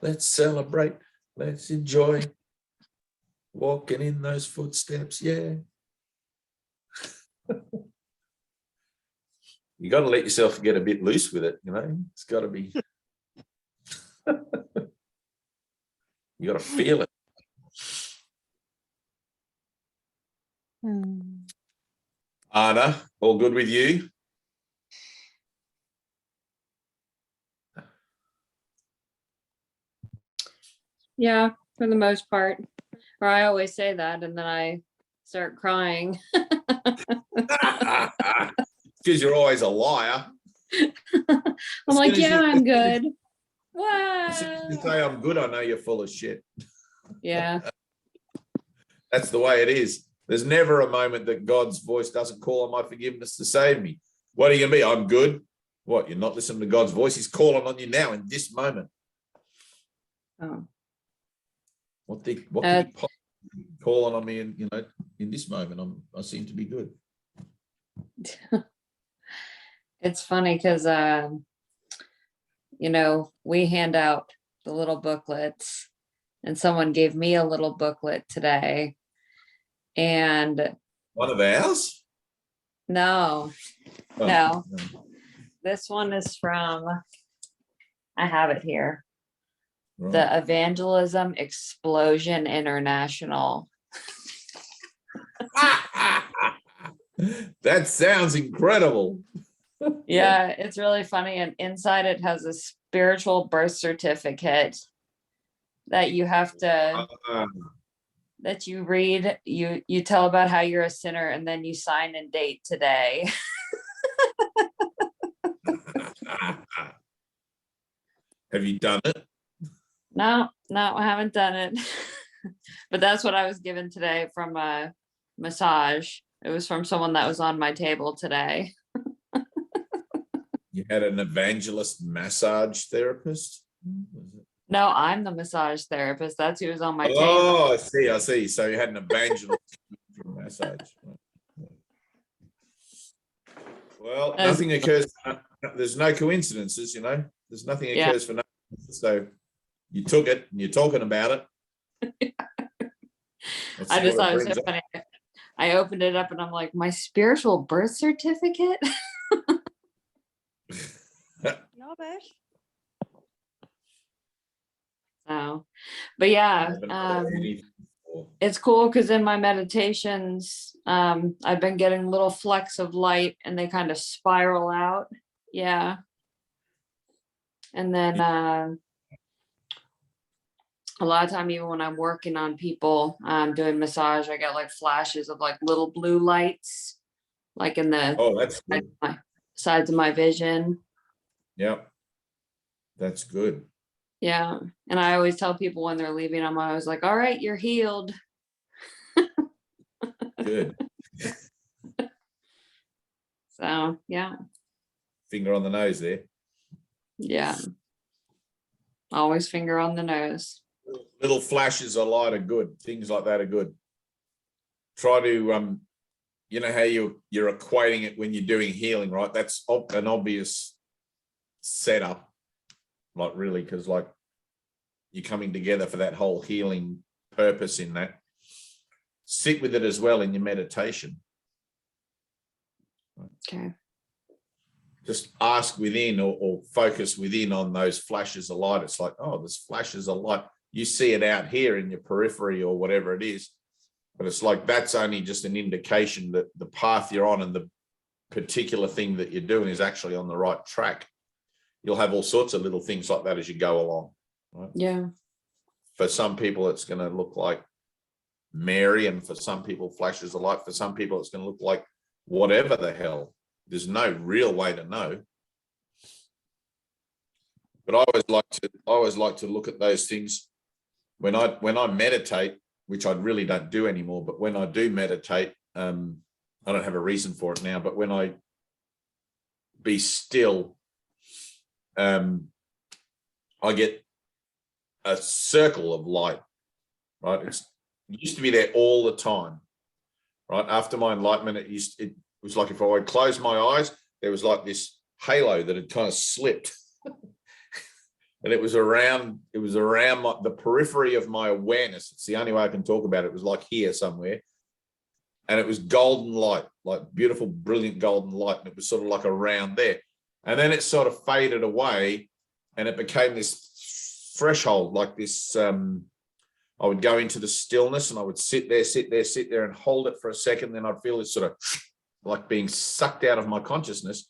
Let's celebrate. Let's enjoy walking in those footsteps. Yeah. You got to let yourself get a bit loose with it. You know, it's got to be. You got to feel it. Anna, all good with you? Yeah, for the most part. Or I always say that and then I start crying. Because you're always a liar. I'm like, yeah, I'm good. As soon as you say I'm good, I know you're full of shit. Yeah. That's the way it is. There's never a moment that God's voice doesn't call on my forgiveness to save me. What are you going to be? I'm good. What? You're not listening to God's voice? He's calling on you now in this moment. Oh. What could he possibly calling on me in, in this moment? I seem to be good. It's funny because, we hand out the little booklets and someone gave me a little booklet today. And one of ours? No. This one is from, I have it here. Right. The Evangelism Explosion International. That sounds incredible. Yeah, it's really funny. And inside it has a spiritual birth certificate that you have to, that you read. You tell about how you're a sinner and then you sign and date today. Have you done it? No, I haven't done it. But that's what I was given today from a massage. It was from someone that was on my table today. You had an evangelist massage therapist? No, I'm the massage therapist. That's who was on my table. Oh, I see. So you had an evangelist massage. Well, nothing occurs. There's no coincidences, There's nothing occurs for nothing. So you took it and you're talking about it. I just thought it was so funny. I opened it up and I'm like, my spiritual birth certificate? No, Bash. So, but yeah, it's cool because in my meditations, I've been getting little flecks of light and they kind of spiral out. Yeah. And then a lot of time, even when I'm working on people, doing massage, I get like flashes of like little blue lights, like in the sides of my vision. Yeah, that's good. Yeah. And I always tell people when they're leaving, I'm always like, all right, you're healed. Good. So, yeah. Finger on the nose there. Yeah. Always finger on the nose. Little flashes of light are good. Things like that are good. Try to, you know how you're equating it when you're doing healing, right? That's an obvious setup, like really, because like you're coming together for that whole healing purpose in that. Sit with it as well in your meditation. Okay. Just ask within or focus within on those flashes of light. It's like, oh, there's flashes of light. You see it out here in your periphery or whatever it is, but it's like that's only just an indication that the path you're on and the particular thing that you're doing is actually on the right track. You'll have all sorts of little things like that as you go along. Right? Yeah. For some people, it's going to look like Mary, and for some people, flashes of light. For some people, it's going to look like whatever the hell. There's no real way to know. But I always like to look at those things when I meditate, which I really don't do anymore. But when I do meditate, I don't have a reason for it now. But when I be still, I get a circle of light. Right, it used to be there all the time. Right after my enlightenment, it was like if I would close my eyes, there was like this halo that had kind of slipped. and it was around the periphery of my awareness. It's the only way I can talk about it. It was like here somewhere, and it was golden light, like beautiful, brilliant golden light, and it was sort of like around there. And then it sort of faded away, and it became this threshold, like this. I would go into the stillness, and I would sit there, and hold it for a second. Then I'd feel this sort of like being sucked out of my consciousness.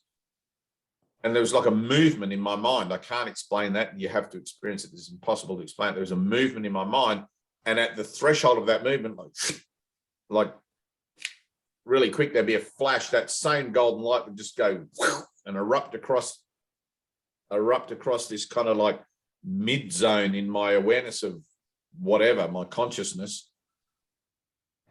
And there was like a movement in my mind. I can't explain that. You have to experience it. It's impossible to explain it. There was a movement in my mind. And at the threshold of that movement, like really quick, there'd be a flash. That same golden light would just go and erupt across this kind of like mid zone in my awareness of whatever, my consciousness,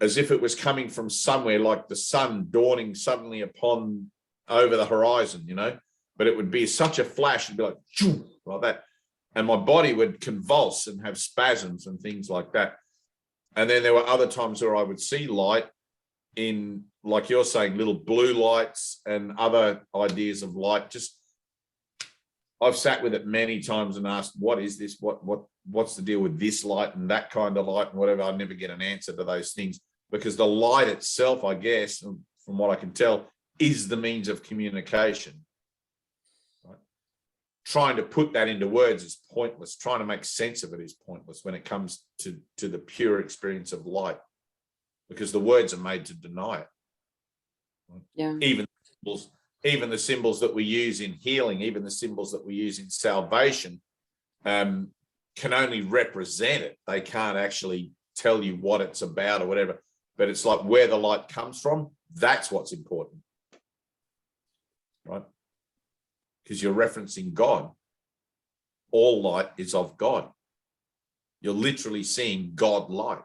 as if it was coming from somewhere, like the sun dawning suddenly upon over the horizon, you know. But it would be such a flash, it'd be like that. And my body would convulse and have spasms and things like that. And then there were other times where I would see light in, like you're saying, little blue lights and other ideas of light. Just, I've sat with it many times and asked, what is this? What's the deal with this light and that kind of light and whatever? I'd never get an answer to those things, because the light itself, I guess, from what I can tell, is the means of communication. Trying to put that into words is pointless. Trying to make sense of it is pointless when it comes to the pure experience of light, because the words are made to deny it. Yeah. Even the symbols that we use in healing, even the symbols that we use in salvation, can only represent it. They can't actually tell you what it's about or whatever. But it's like where the light comes from, that's what's important, right? Because you're referencing God. All light is of God. You're literally seeing God light.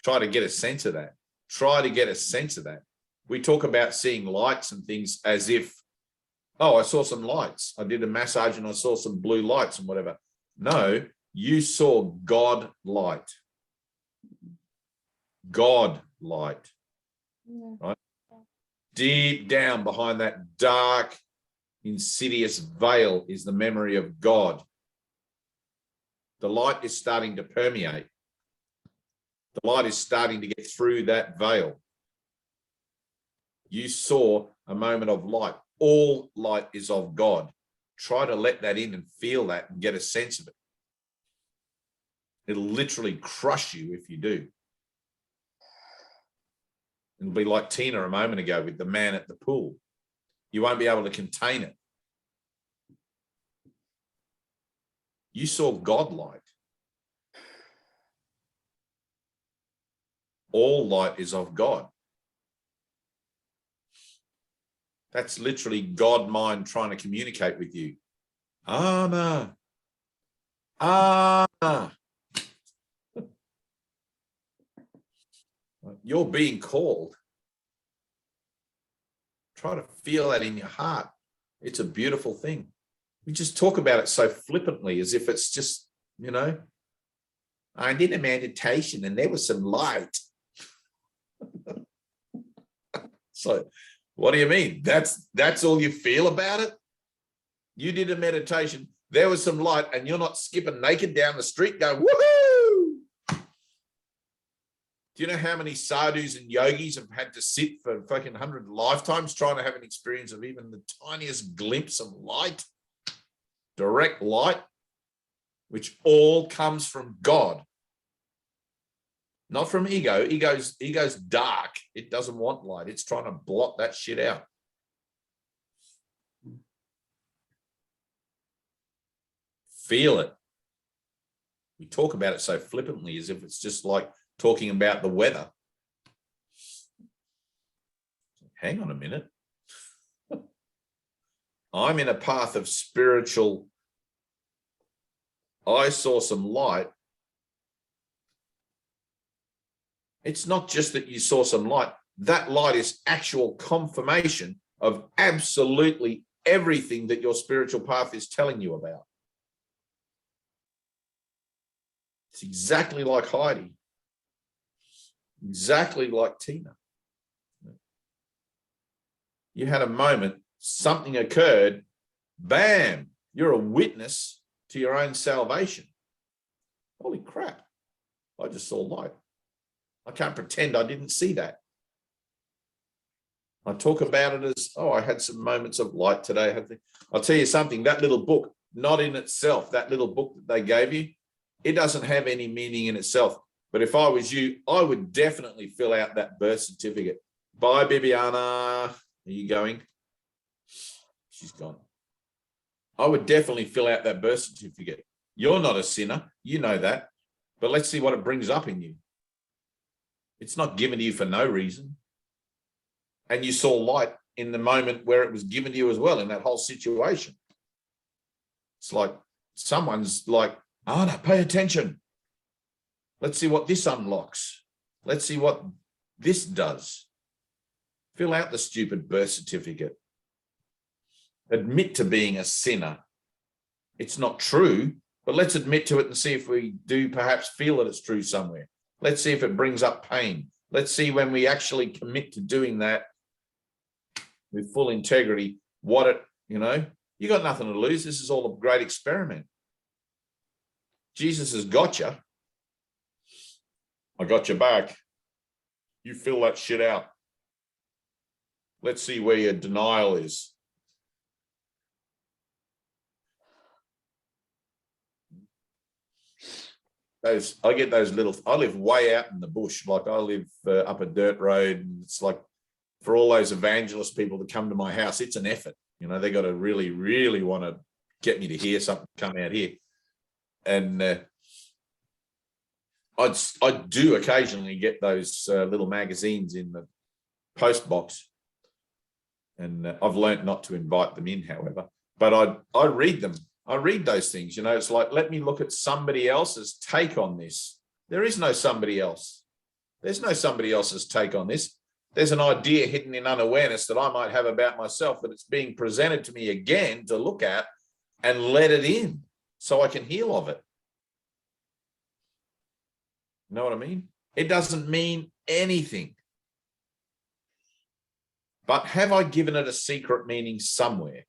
Try to get a sense of that. Try to get a sense of that. We talk about seeing lights and things as if, oh, I saw some lights. I did a massage and I saw some blue lights and whatever. No, you saw God light. God light. Yeah. Right? Deep down behind that dark, insidious veil is the memory of God. The light is starting to permeate. The light is starting to get through that veil. You saw a moment of light. All light is of God. Try to let that in and feel that and get a sense of it. It'll literally crush you if you do. It'll be like Tina a moment ago with the man at the pool. You won't be able to contain it. You saw God light. All light is of God. That's literally God mind trying to communicate with you. Anna. You're being called. Try to feel that in your heart. It's a beautiful thing. We just talk about it so flippantly as if it's just, you know, I did a meditation and there was some light. So what do you mean? That's all you feel about it? You did a meditation, there was some light, and you're not skipping naked down the street going, woohoo! Do you know how many sadhus and yogis have had to sit for fucking 100 lifetimes trying to have an experience of even the tiniest glimpse of light, direct light, which all comes from God, not from ego. Ego's dark. It doesn't want light. It's trying to blot that shit out. Feel it. We talk about it so flippantly as if it's just like talking about the weather. Hang on a minute. I'm in a path of spiritual. I saw some light. It's not just that you saw some light. That light is actual confirmation of absolutely everything that your spiritual path is telling you about. It's exactly like Heidi. Exactly like Tina. You had a moment, something occurred, Bam, you're a witness to your own salvation. Holy crap, I just saw light. I can't pretend I didn't see that. I talk about it as, oh, I had some moments of light today. I'll tell you something, that little book, not in itself, that little book that they gave you, it doesn't have any meaning in itself. But if I was you, I would definitely fill out that birth certificate. Bye, Bibiana. Are you going? She's gone. I would definitely fill out that birth certificate. You're not a sinner. You know that. But let's see what it brings up in you. It's not given to you for no reason. And you saw light in the moment where it was given to you as well, in that whole situation. It's like someone's like, Anna, pay attention. Let's see what this unlocks. Let's see what this does. Fill out the stupid birth certificate. Admit to being a sinner. It's not true, but let's admit to it and see if we do perhaps feel that it's true somewhere. Let's see if it brings up pain. Let's see when we actually commit to doing that with full integrity, what it, you got nothing to lose. This is all a great experiment. Jesus has got you. I got your back. You fill that shit out. Let's see where your denial is. I get those little, I live way out in the bush. Like I live up a dirt road, and it's like for all those evangelist people that come to my house, it's an effort. They got to really, really want to get me to hear something come out here. And I do occasionally get those little magazines in the post box. And I've learned not to invite them in, however, but I read them. I read those things, it's like, let me look at somebody else's take on this. There is no somebody else. There's no somebody else's take on this. There's an idea hidden in unawareness that I might have about myself, that it's being presented to me again to look at and let it in so I can heal of it. You know what I mean? It doesn't mean anything. But have I given it a secret meaning somewhere?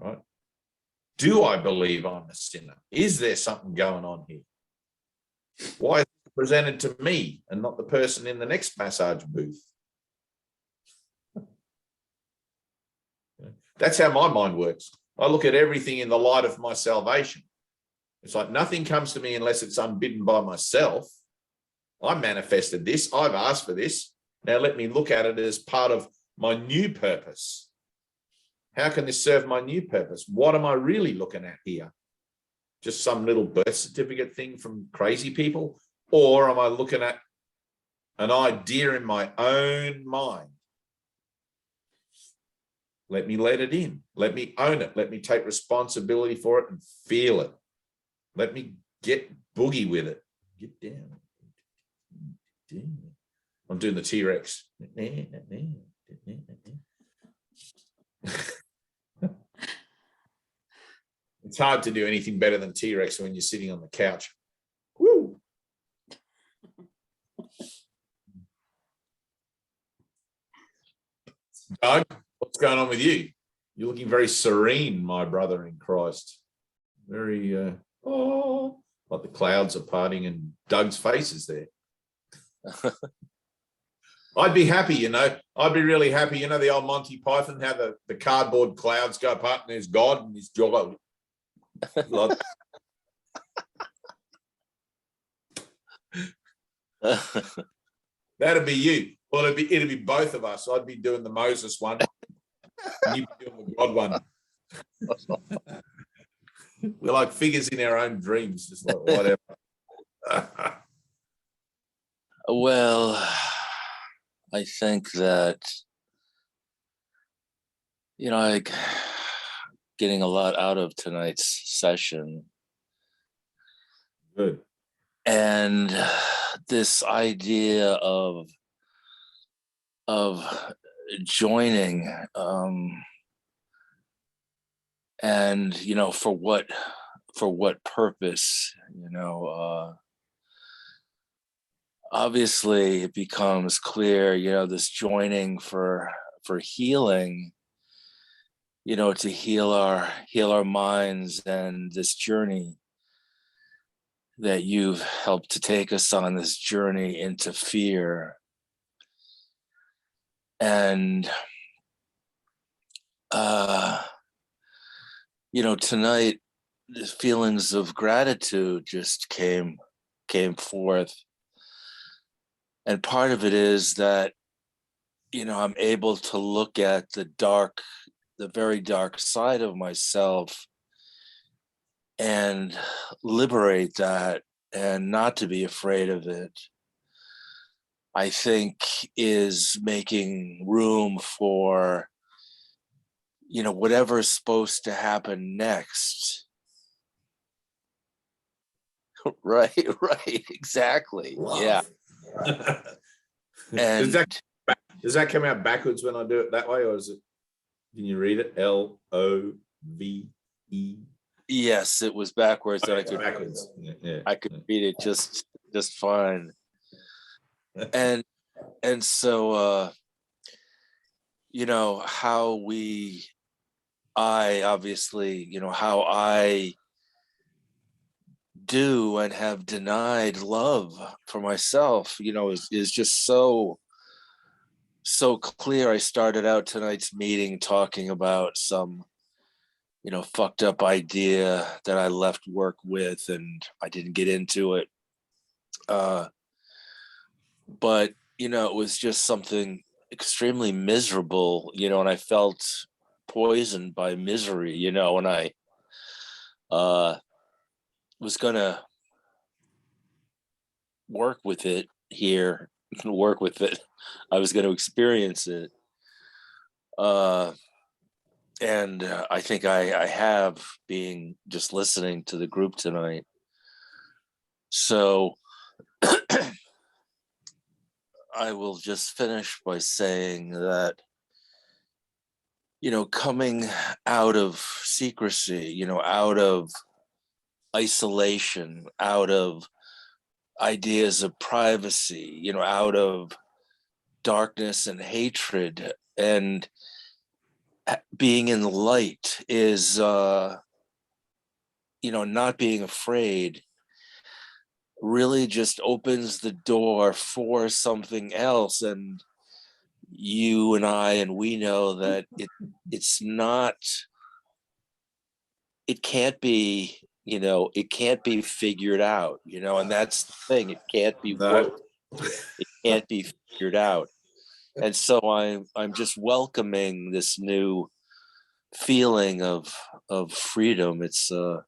Right? Do I believe I'm a sinner? Is there something going on here? Why is it presented to me and not the person in the next massage booth? That's how my mind works. I look at everything in the light of my salvation. It's like nothing comes to me unless it's unbidden by myself. I manifested this. I've asked for this. Now let me look at it as part of my new purpose. How can this serve my new purpose? What am I really looking at here? Just some little birth certificate thing from crazy people? Or am I looking at an idea in my own mind? Let me let it in. Let me own it. Let me take responsibility for it and feel it. Let me get boogie with it. Get down. I'm doing the T-Rex. It's hard to do anything better than T-Rex when you're sitting on the couch. Woo! Doug, what's going on with you? You're looking very serene, my brother in Christ. Very, like the clouds are parting and Doug's face is there. I'd be happy, I'd be really happy. The old Monty Python, how the cardboard clouds go apart and there's God and his jaw. That'd be you. Well, it'd be both of us. I'd be doing the Moses one, and you'd be doing the God one. We're like figures in our own dreams, just like whatever. Well, I think that, like getting a lot out of tonight's session. Good. And this idea of joining, and for what purpose, obviously it becomes clear, this joining for healing to heal our minds, and this journey that you've helped to take us on, this journey into fear. And tonight the feelings of gratitude just came forth. And part of it is that I'm able to look at the very dark side of myself and liberate that, and not to be afraid of it, I think is making room for, whatever's supposed to happen next. Right, exactly. Yeah. And does that come out backwards when I do it that way, or is it? Can you read it? LOVE. Yes, it was backwards. Okay, backwards. Yeah. I could read it just fine. And so how I obviously, how I do and have denied love for myself, is just so clear. I started out tonight's meeting talking about some fucked up idea that I left work with, and I didn't get into it. But, it was just something extremely miserable, and I felt poisoned by misery, and I was gonna work with it here, work with it. I was gonna experience it. And I think I have, being just listening to the group tonight. So I will just finish by saying that, coming out of secrecy, out of isolation, out of ideas of privacy, out of darkness and hatred, and being in the light is, not being afraid, really just opens the door for something else. And you and I, and we know that it's not, it can't be, it can't be figured out, and that's the thing. It can't be worked. It can't be figured out. And so I'm just welcoming this new feeling of freedom. It's a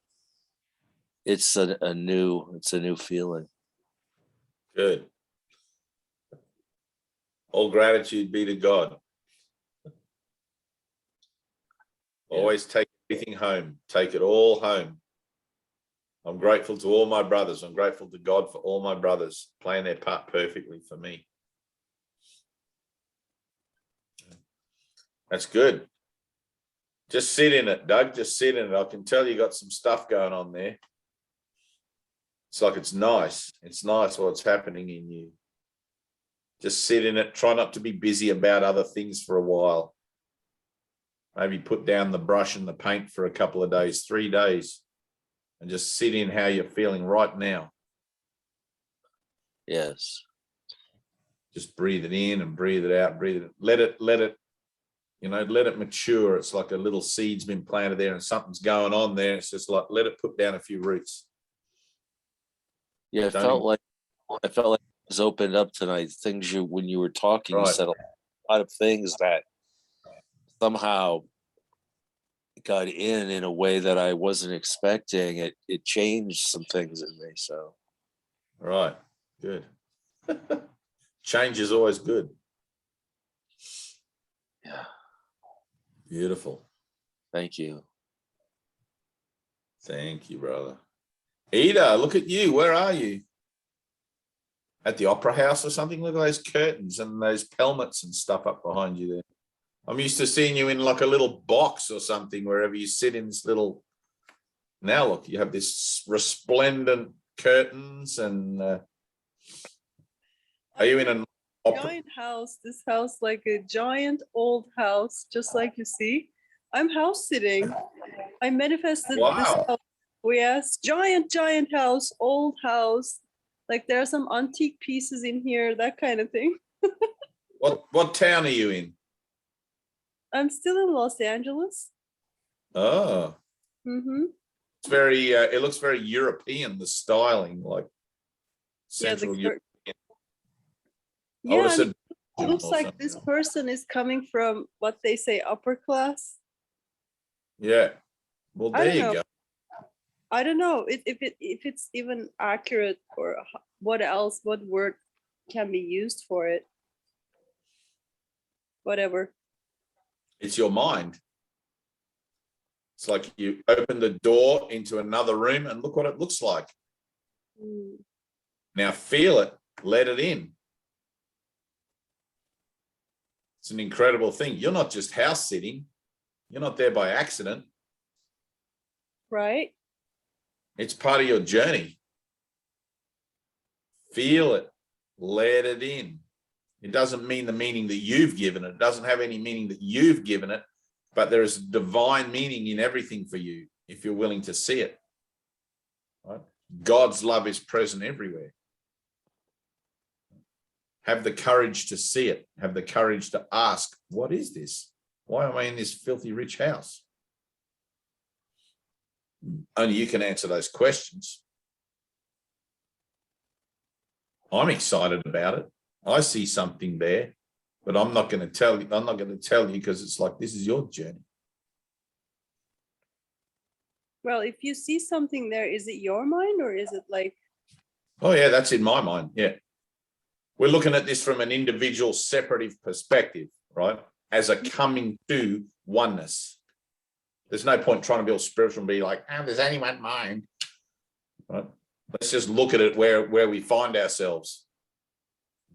new feeling. Good. All gratitude be to God. Always take everything home. Take it all home. I'm grateful to all my brothers. I'm grateful to God for all my brothers playing their part perfectly for me. That's good. Just sit in it, Doug. Just sit in it. I can tell you got some stuff going on there. It's like it's nice. It's nice what's happening in you. Just sit in it. Try not to be busy about other things for a while. Maybe put down the brush and the paint for a couple of days, 3 days, and just sit in how you're feeling right now. Yes. Just breathe it in and breathe it out. Breathe it. Let it, let it mature. It's like a little seed's been planted there and something's going on there. It's just like, let it put down a few roots. Yeah, I felt like it was opened up tonight. Things when you were talking, right. You said a lot of things that somehow got in a way that I wasn't expecting. It changed some things in me. So, right, good. Change is always good. Yeah. Beautiful. Thank you. Thank you, brother. Ida, look at you. Where are you? At the Opera House or something? Look at those curtains and those pelmets and stuff up behind you there. I'm used to seeing you in like a little box or something, wherever you sit in this little. Now look, you have this resplendent curtains and are you in an giant house? This house, like a giant old house, just like you see. I'm house sitting. I manifested this Wow. house. Oh, yes, giant house, old house. Like there are some antique pieces in here, that kind of thing. What town are you in? I'm still in Los Angeles. Oh, Mm-hmm. it's very. It looks very European. The styling, like Central Europe. I would Yeah, have said it looks or like something. this person is coming from what they say upper class. Yeah. Well, I there don't you know. go. I don't know if it's even accurate, or what else, what word can be used for it. Whatever. It's your mind. It's like you open the door into another room and look what it looks like. Mm. Now feel it, let it in. It's an incredible thing. You're not just house sitting. You're not there by accident. Right? It's part of your journey. Feel it, let it in. It doesn't mean the meaning that you've given it. It doesn't have any meaning that you've given it, but there is divine meaning in everything for you if you're willing to see it. Right? God's love is present everywhere. Have the courage to see it. Have the courage to ask, what is this? Why am I in this filthy rich house? Only you can answer those questions. I'm excited about it. I see something there, but I'm not going to tell you. I'm not going to tell you because it's like, this is your journey. Well, if you see something there, is it your mind or is it like? Oh yeah, that's in my mind. Yeah. We're looking at this from an individual separative perspective, right? As a coming to oneness. There's no point trying to be all spiritual and be like, oh, there's only one mind. Right? Let's just look at it where we find ourselves.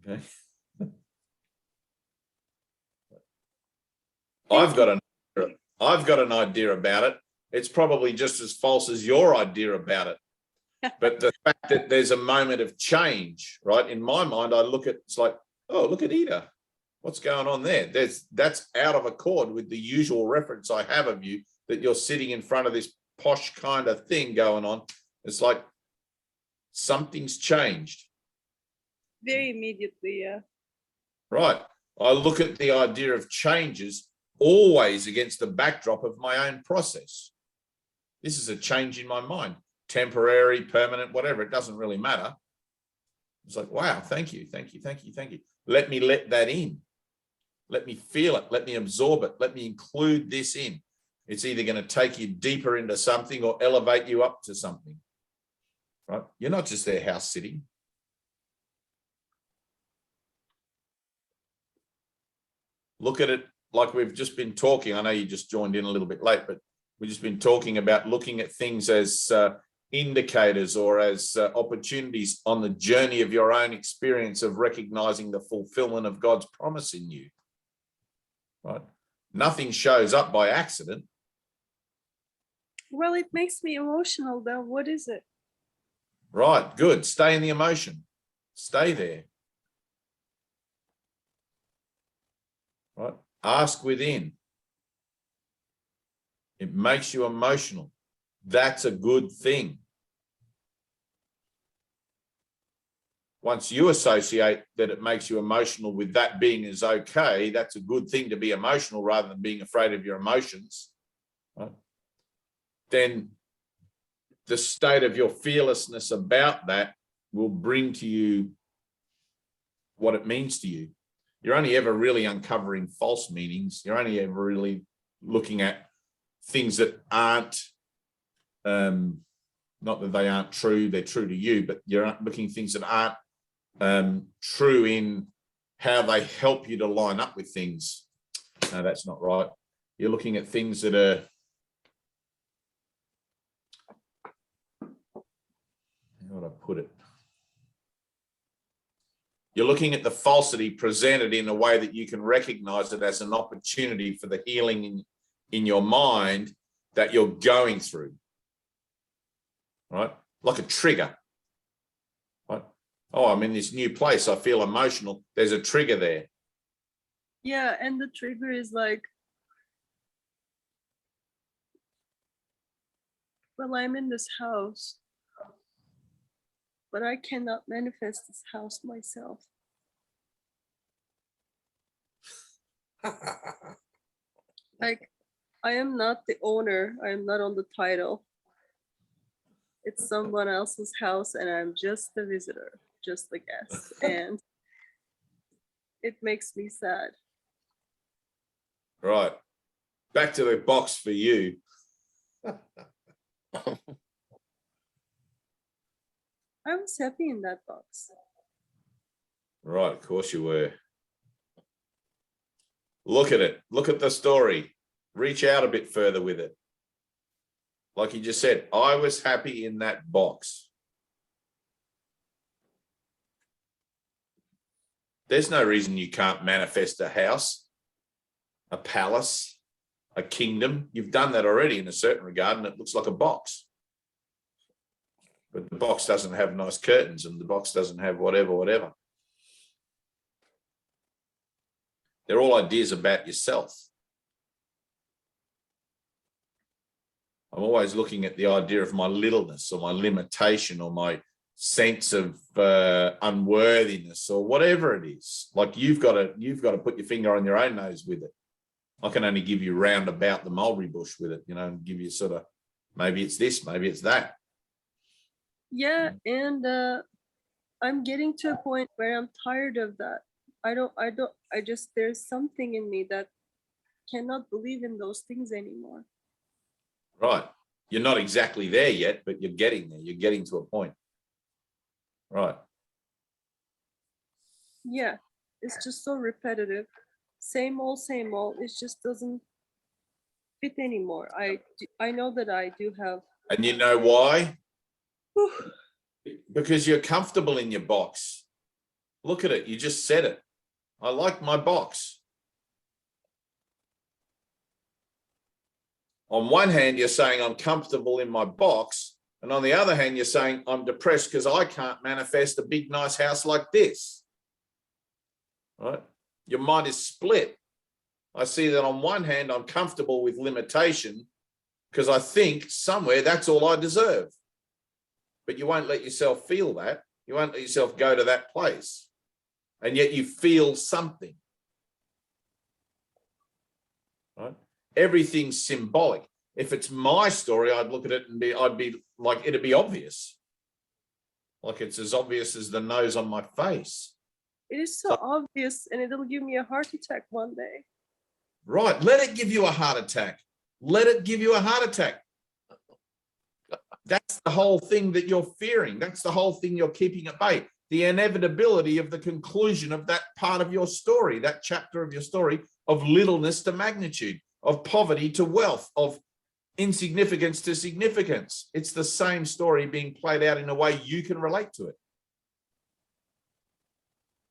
Okay. I've got an idea about it. It's probably just as false as your idea about it. But the fact that there's a moment of change, right? In my mind, I look at, it's like, oh, look at Ida. What's going on there? That's out of accord with the usual reference I have of you, that you're sitting in front of this posh kind of thing going on. It's like something's changed. Very immediately, yeah. Right. I look at the idea of changes always against the backdrop of my own process. This is a change in my mind. Temporary, permanent, whatever, it doesn't really matter. It's like, wow, thank you. Let me let that in. Let me feel it. Let me absorb it. Let me include this in. It's either going to take you deeper into something or elevate you up to something, right? You're not just there house sitting. Look at it like we've just been talking. I know you just joined in a little bit late, but we've just been talking about looking at things as indicators or as opportunities on the journey of your own experience of recognizing the fulfillment of God's promise in you. Right? Nothing shows up by accident. Well, it makes me emotional though. What is it? Right, good. Stay in the emotion. Stay there. Right? Ask within. It makes you emotional. That's a good thing. Once you associate that it makes you emotional with that being is okay, that's a good thing to be emotional rather than being afraid of your emotions. Right? Then the state of your fearlessness about that will bring to you what it means to you. You're only ever really uncovering false meanings. You're only ever really looking at things that aren't, not that they aren't true, they're true to you, but you're looking at things that aren't true in how they help you to line up with things. No, that's not right. You're looking at things that are, how would I put it? You're looking at the falsity presented in a way that you can recognize it as an opportunity for the healing in your mind that you're going through, right? Like a trigger, right? Oh, I'm in this new place. I feel emotional. There's a trigger there. Yeah, and the trigger is like, Well, I'm in this house, but I cannot manifest this house myself. Like, I am not the owner. I am not on the title. It's someone else's house, and I'm just a visitor, just a guest. And it makes me sad. Right. Back to the box for you. I was happy in that box. Right, of course you were. Look at it. Look at the story. Reach out a bit further with it. Like you just said, I was happy in that box. There's no reason you can't manifest a house, a palace, a kingdom. You've done that already in a certain regard, and it looks like a box. But the box doesn't have nice curtains, and the box doesn't have whatever. They're all ideas about yourself. I'm always looking at the idea of my littleness or my limitation or my sense of unworthiness or whatever it is. Like you've got to put your finger on your own nose with it. I can only give you round about the mulberry bush with it, and give you sort of, maybe it's this, maybe it's that. Yeah, and I'm getting to a point where I'm tired of that. There's something in me that cannot believe in those things anymore. Right. You're not exactly there yet, but you're getting there. You're getting to a point. Right. Yeah, it's just so repetitive. Same old, same old. It just doesn't fit anymore. I know that I do have. And you know why? Because you're comfortable in your box. Look at it. You just said it. I like my box. On one hand, you're saying I'm comfortable in my box. And on the other hand, you're saying I'm depressed because I can't manifest a big, nice house like this. Right? Your mind is split. I see that on one hand, I'm comfortable with limitation because I think somewhere that's all I deserve. But you won't let yourself feel that. You won't let yourself go to that place. And yet you feel something. Right? Everything's symbolic. If it's my story, I'd look at it and I'd be like, it'd be obvious. Like it's as obvious as the nose on my face. It is so obvious, and it'll give me a heart attack one day. Right. Let it give you a heart attack. Let it give you a heart attack. That's the whole thing that you're fearing. That's the whole thing you're keeping at bay. The inevitability of the conclusion of that part of your story, that chapter of your story of littleness to magnitude, of poverty to wealth, of insignificance to significance. It's the same story being played out in a way you can relate to it.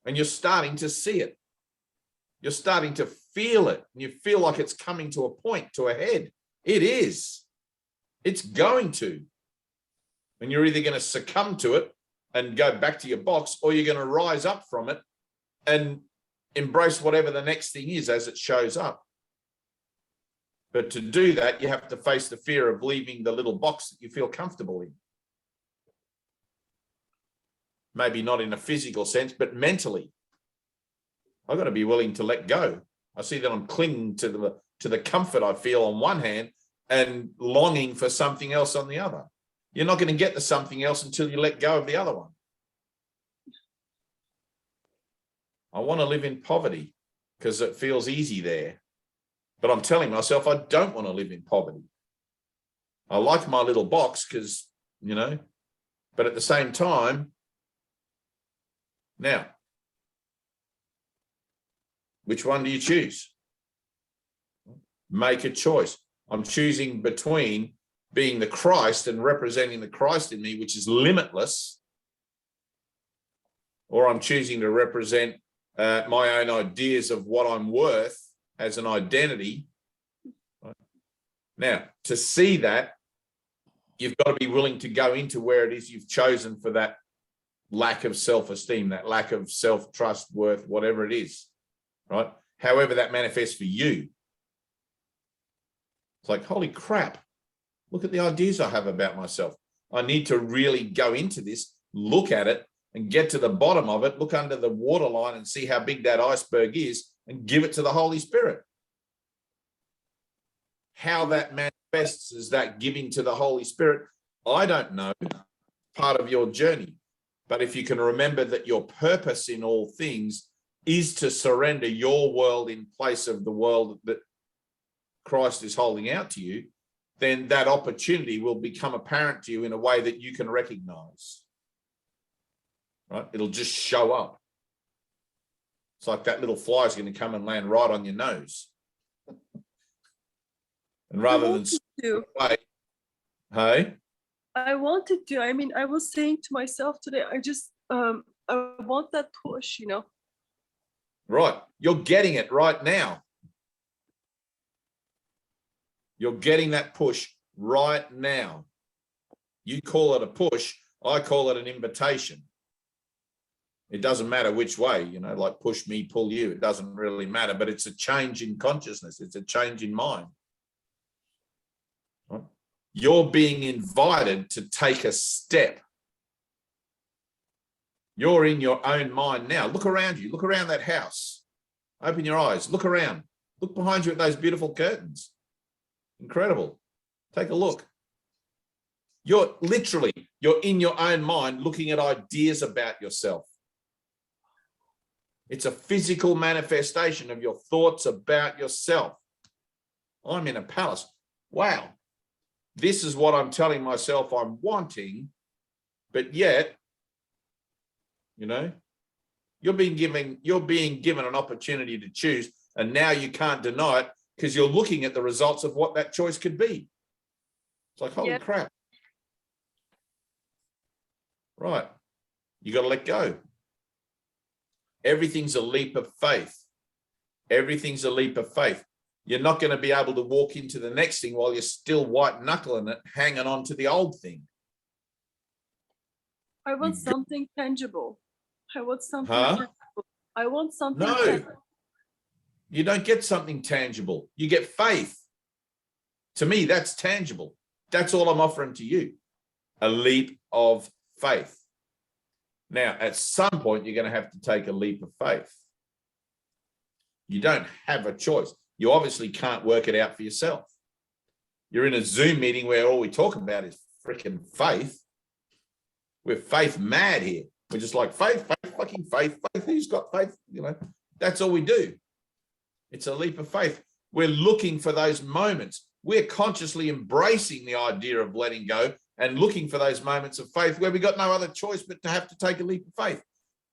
And you're starting to see it. You're starting to feel it. And you feel like it's coming to a point, to a head. It is. It's going to. And you're either going to succumb to it and go back to your box, or you're going to rise up from it and embrace whatever the next thing is as it shows up. But to do that, you have to face the fear of leaving the little box that you feel comfortable in. Maybe not in a physical sense, but mentally. I've got to be willing to let go. I see that I'm clinging to the comfort I feel on one hand and longing for something else on the other. You're not going to get to something else until you let go of the other one. I want to live in poverty because it feels easy there. But I'm telling myself I don't want to live in poverty. I like my little box because, but at the same time, now, which one do you choose? Make a choice. I'm choosing between being the Christ and representing the Christ in me, which is limitless, or I'm choosing to represent my own ideas of what I'm worth as an identity. Now, to see that, you've got to be willing to go into where it is you've chosen for that lack of self-esteem, that lack of self-trust, worth, whatever it is, right? However that manifests for you. It's like, holy crap, Look at the ideas I have about myself. I need to really go into this, look at it, and get to the bottom of it, look under the waterline and see how big that iceberg is, and give it to the Holy Spirit. How that manifests as that giving to the Holy Spirit, I don't know, part of your journey. But if you can remember that your purpose in all things is to surrender your world in place of the world that Christ is holding out to you, then that opportunity will become apparent to you in a way that you can recognize. Right? It'll just show up. It's like that little fly is going to come and land right on your nose. And rather than away, hey? I wanted to. I mean, I was saying to myself today, I want that push, you know. Right. You're getting it right now. You're getting that push right now. You call it a push. I call it an invitation. It doesn't matter which way, you know, like push me, pull you. It doesn't really matter, but it's a change in consciousness. It's a change in mind. Right? You're being invited to take a step. You're in your own mind now. Look around you. Look around that house. Open your eyes. Look around. Look behind you at those beautiful curtains. Incredible. Take a look. You're in your own mind looking at ideas about yourself. It's a physical manifestation of your thoughts about yourself. I'm in a palace. Wow. This is what I'm telling myself I'm wanting, but yet, you know, you're being given an opportunity to choose, and now you can't deny it because you're looking at the results of what that choice could be. It's like, holy crap. Right. You got to let go. Everything's a leap of faith. Everything's a leap of faith. You're not going to be able to walk into the next thing while you're still white knuckling it, hanging on to the old thing. I want something tangible. I want something tangible. I want something tangible. You don't get something tangible. You get faith. To me, that's tangible. That's all I'm offering to you. A leap of faith. Now, at some point, you're going to have to take a leap of faith. You don't have a choice. You obviously can't work it out for yourself. You're in a Zoom meeting where all we talk about is freaking faith. We're faith mad here. We're just like faith, fucking faith. Who's got faith? You know, that's all we do. It's a leap of faith. We're looking for those moments. We're consciously embracing the idea of letting go and looking for those moments of faith where we got no other choice but to have to take a leap of faith.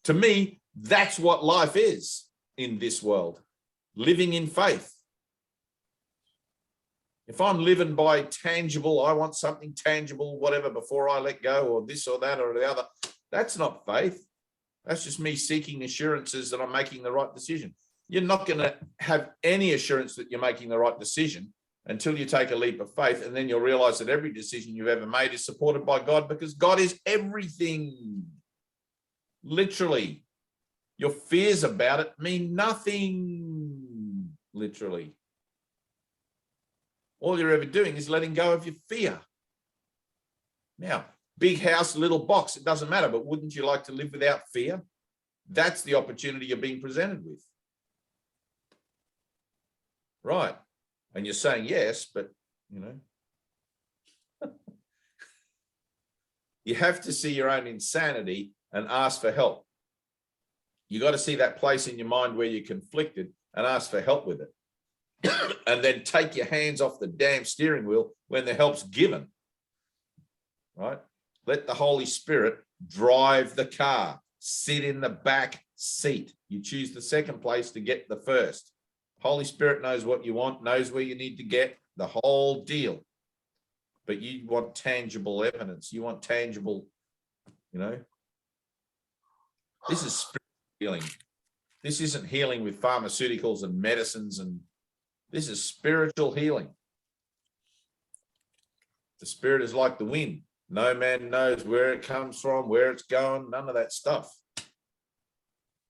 To me, that's what life is in this world, living in faith. If I'm living by tangible, I want something tangible, whatever, before I let go, or this or that or the other, that's not faith. That's just me seeking assurances that I'm making the right decision. You're not going to have any assurance that you're making the right decision until you take a leap of faith, and then you'll realize that every decision you've ever made is supported by God, because God is everything. Literally. Your fears about it mean nothing. Literally. All you're ever doing is letting go of your fear. Now, big house, little box, it doesn't matter, but wouldn't you like to live without fear? That's the opportunity you're being presented with. Right. And you're saying yes, but, you know, you have to see your own insanity and ask for help. You got to see that place in your mind where you're conflicted and ask for help with it. And then take your hands off the damn steering wheel when the help's given. Right? Let the Holy Spirit drive the car. Sit in the back seat. You choose the second place to get the first. Holy Spirit knows what you want, knows where you need to get, the whole deal. But you want tangible evidence. You want tangible, you know. This is spiritual healing. This isn't healing with pharmaceuticals and medicines, and this is spiritual healing. The spirit is like the wind. No man knows where it comes from, where it's going, none of that stuff.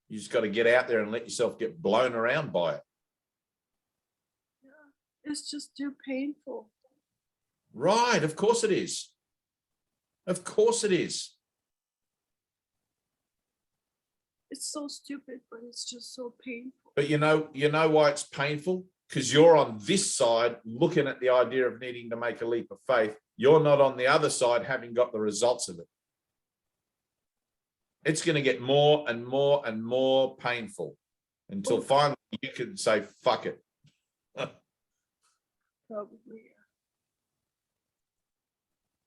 You just got to get out there and let yourself get blown around by it. It's just too painful. Right. Of course it is. Of course it is. It's so stupid, but it's just so painful. But you know why it's painful? Because you're on this side looking at the idea of needing to make a leap of faith. You're not on the other side having got the results of it. It's going to get more and more and more painful until finally you can say, fuck it. Probably, yeah.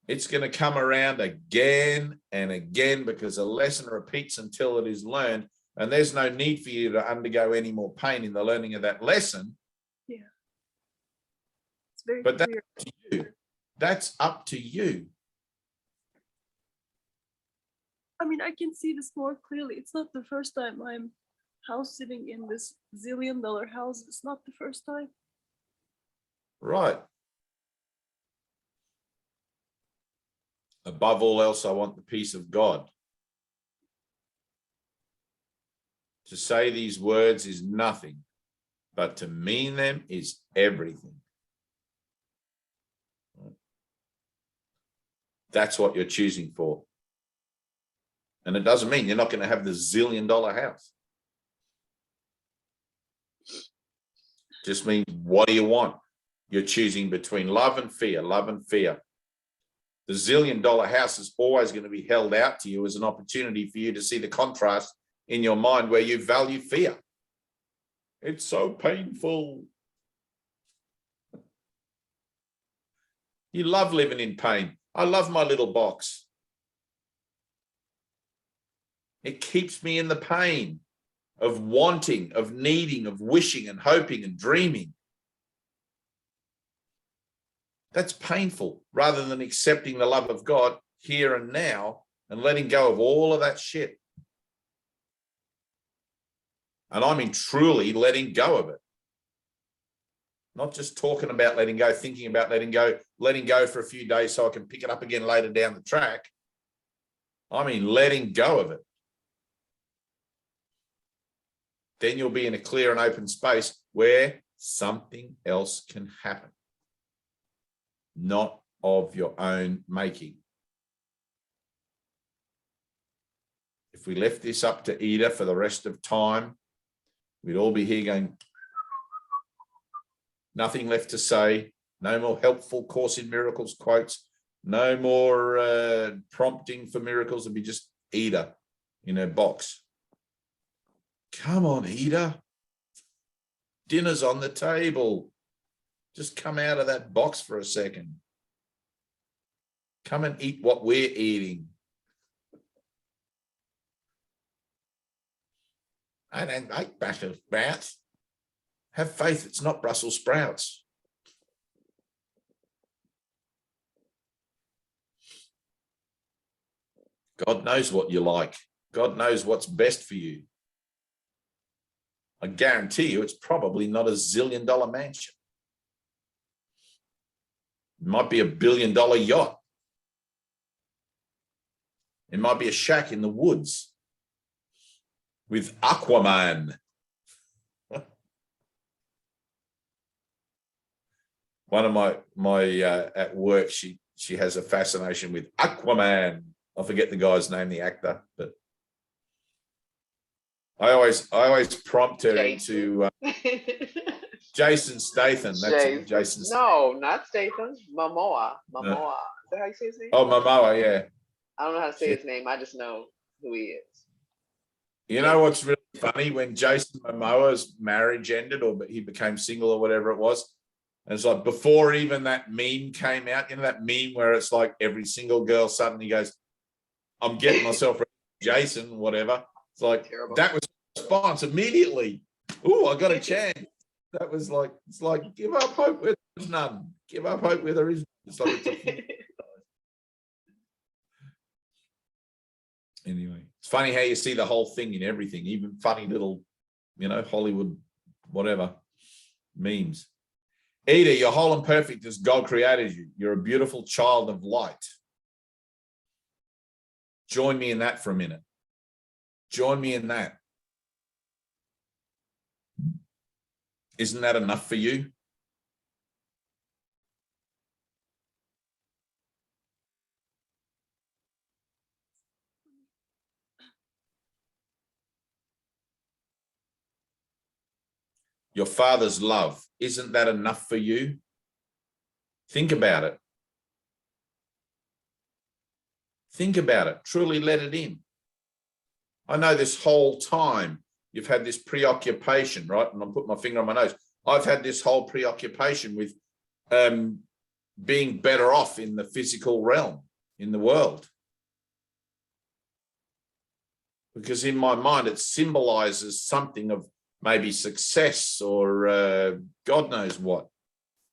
It's going to come around again and again because a lesson repeats until it is learned. And there's no need for you to undergo any more pain in the learning of that lesson. Yeah. It's very But that's clear. up to you. That's up to you. I mean, I can see this more clearly. It's not the first time I'm house sitting in this zillion-dollar house. It's not the first time. Right. Above all else, I want the peace of God. To say these words is nothing, but to mean them is everything. That's what you're choosing for. And it doesn't mean you're not going to have the zillion-dollar house. Just means, what do you want? You're choosing between love and fear, love and fear. The zillion-dollar house is always going to be held out to you as an opportunity for you to see the contrast in your mind where you value fear. It's so painful. You love living in pain. I love my little box. It keeps me in the pain of wanting, of needing, of wishing and hoping and dreaming. That's painful rather than accepting the love of God here and now and letting go of all of that shit. And I mean truly letting go of it. Not just talking about letting go, thinking about letting go for a few days so I can pick it up again later down the track. I mean letting go of it. Then you'll be in a clear and open space where something else can happen. Not of your own making. If we left this up to Ida for the rest of time, we'd all be here going, nothing left to say, no more helpful Course in Miracles quotes, no more prompting for miracles. It'd be just Ida in her box. Come on, Ida. Dinner's on the table. Just come out of that box for a second. Come and eat what we're eating. I don't like Brussels sprouts. Have faith, it's not Brussels sprouts. God knows what you like. God knows what's best for you. I guarantee you it's probably not a zillion-dollar mansion. It might be $1 billion yacht. It might be a shack in the woods with Aquaman. One of my at work, she has a fascination with Aquaman. I forget the guy's name, the actor, but I always prompt her into Jason Statham. That's it, Jason. No, not Statham. Momoa. Momoa. Is that how you say his name? Oh, Momoa, yeah. I don't know how to say his name. I just know who he is. You know what's really funny? When Jason Momoa's marriage ended, or he became single, or whatever it was, and it's like before even that meme came out. You know that meme where it's like every single girl suddenly goes, "I'm getting myself ready for Jason," whatever. It's like terrible. That was a response immediately. Oh, I got a chance. That was like, it's like, give up hope where there's none. Give up hope where there is. It's like anyway, it's funny how you see the whole thing in everything, even funny little, Hollywood, whatever, memes. Ida, you're whole and perfect as God created you. You're a beautiful child of light. Join me in that for a minute. Join me in that. Isn't that enough for you? your Father's love, isn't that enough for you? Think about it. Think about it. Truly let it in. I know this whole time you've had this preoccupation, right? And I'm putting my finger on my nose. I've had this whole preoccupation with being better off in the physical realm, in the world. Because in my mind, it symbolizes something of maybe success or God knows what.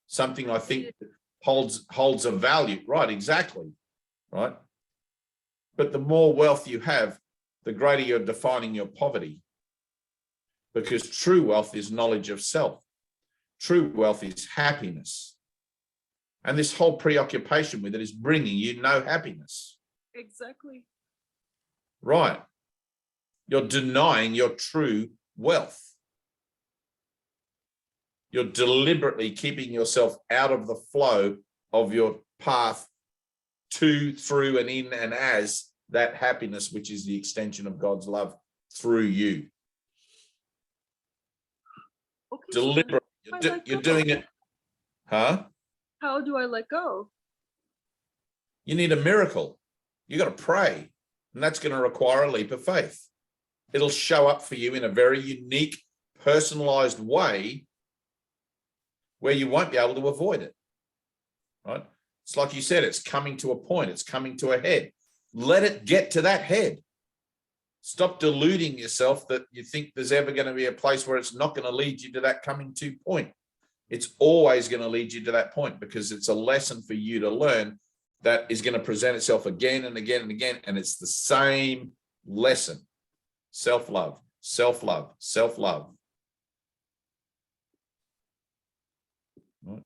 Something I think holds a value. Right, exactly. Right. But the more wealth you have, the greater you're defining your poverty. Because true wealth is knowledge of self. True wealth is happiness. And this whole preoccupation with it is bringing you no happiness. Exactly. Right. You're denying your true wealth. You're deliberately keeping yourself out of the flow of your path to, through, and in, and as that happiness, which is the extension of God's love through you. Okay, Deliberately. You're doing it. Huh? How do I let go? You need a miracle. You got to pray. And that's going to require a leap of faith. It'll show up for you in a very unique, personalized way where you won't be able to avoid it. Right? It's like you said, it's coming to a point. It's coming to a head. Let it get to that head. Stop deluding yourself that you think there's ever going to be a place where it's not going to lead you to that coming to point. It's always going to lead you to that point because it's a lesson for you to learn that is going to present itself again and again and again. And it's the same lesson. Self-love, self-love, self-love. Right.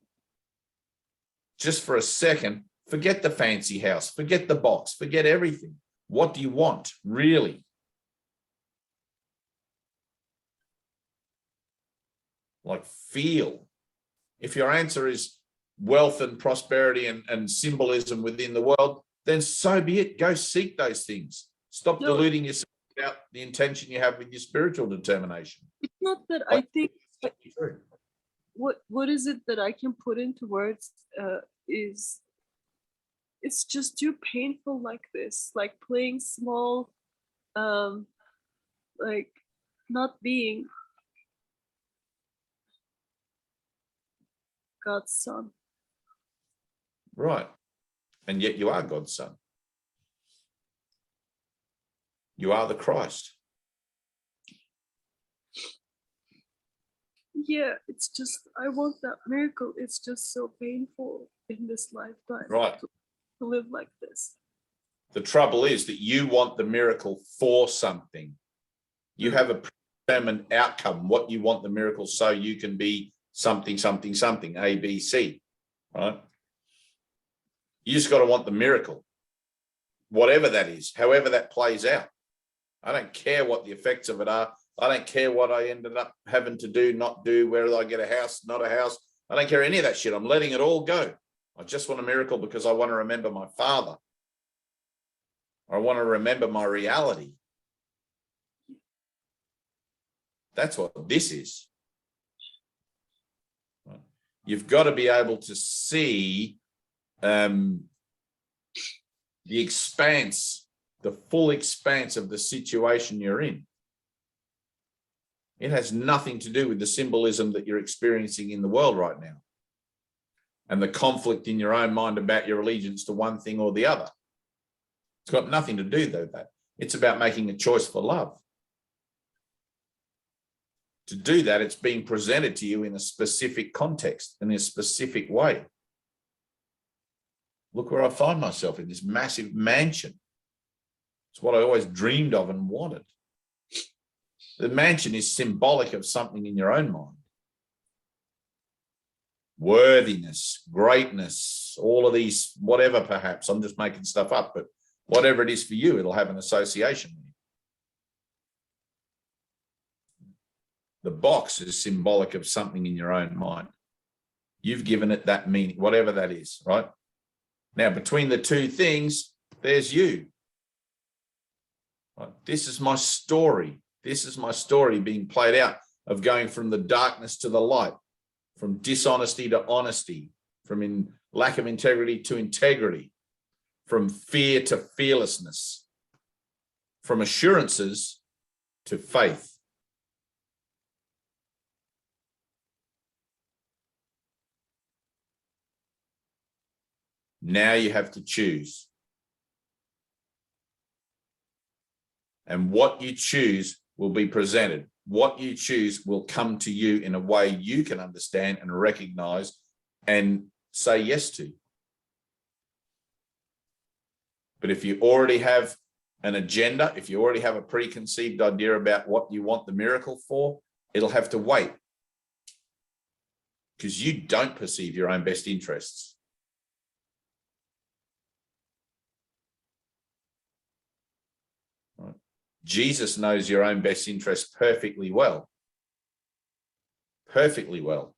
Just for a second, forget the fancy house, forget the box, forget everything. What do you want, really? Like, feel. If your answer is wealth and prosperity and symbolism within the world, then so be it. Go seek those things. Stop deluding yourself about the intention you have with your spiritual determination. It's not that I think what is it that I can put into words is it's just too painful like this, like playing small, like not being God's son. Right. And yet you are God's son. You are the Christ. Yeah, it's just, I want that miracle. It's just so painful in this lifetime. Right. To live like this. The trouble is that you want the miracle for something. You have a predetermined outcome, what you want the miracle so you can be something, something, something, A, B, C, right? You just got to want the miracle, whatever that is, however that plays out. I don't care what the effects of it are. I don't care what I ended up having to do, not do, whether I get a house, not a house. I don't care any of that shit. I'm letting it all go. I just want a miracle because I want to remember my Father. I want to remember my reality. That's what this is. You've got to be able to see the expanse, the full expanse of the situation you're in. It has nothing to do with the symbolism that you're experiencing in the world right now and the conflict in your own mind about your allegiance to one thing or the other. It's got nothing to do with that. It's about making a choice for love. To do that, it's being presented to you in a specific context, in a specific way. Look where I find myself, in this massive mansion. It's what I always dreamed of and wanted. The mansion is symbolic of something in your own mind. Worthiness, greatness, all of these, whatever perhaps, I'm just making stuff up, but whatever it is for you, it'll have an association with you. The box is symbolic of something in your own mind. You've given it that meaning, whatever that is, right? Now, between the two things, there's you. Right? This is my story. This is my story being played out. of going from the darkness to the light, from dishonesty to honesty, from lack of integrity to integrity, from fear to fearlessness, from assurances to faith. Now you have to choose. And what you choose will be presented. What you choose will come to you in a way you can understand and recognize and say yes to. But if you already have an agenda, if you already have a preconceived idea about what you want the miracle for, it'll have to wait, because you don't perceive your own best interests. Right? Jesus knows your own best interests perfectly well. Perfectly well.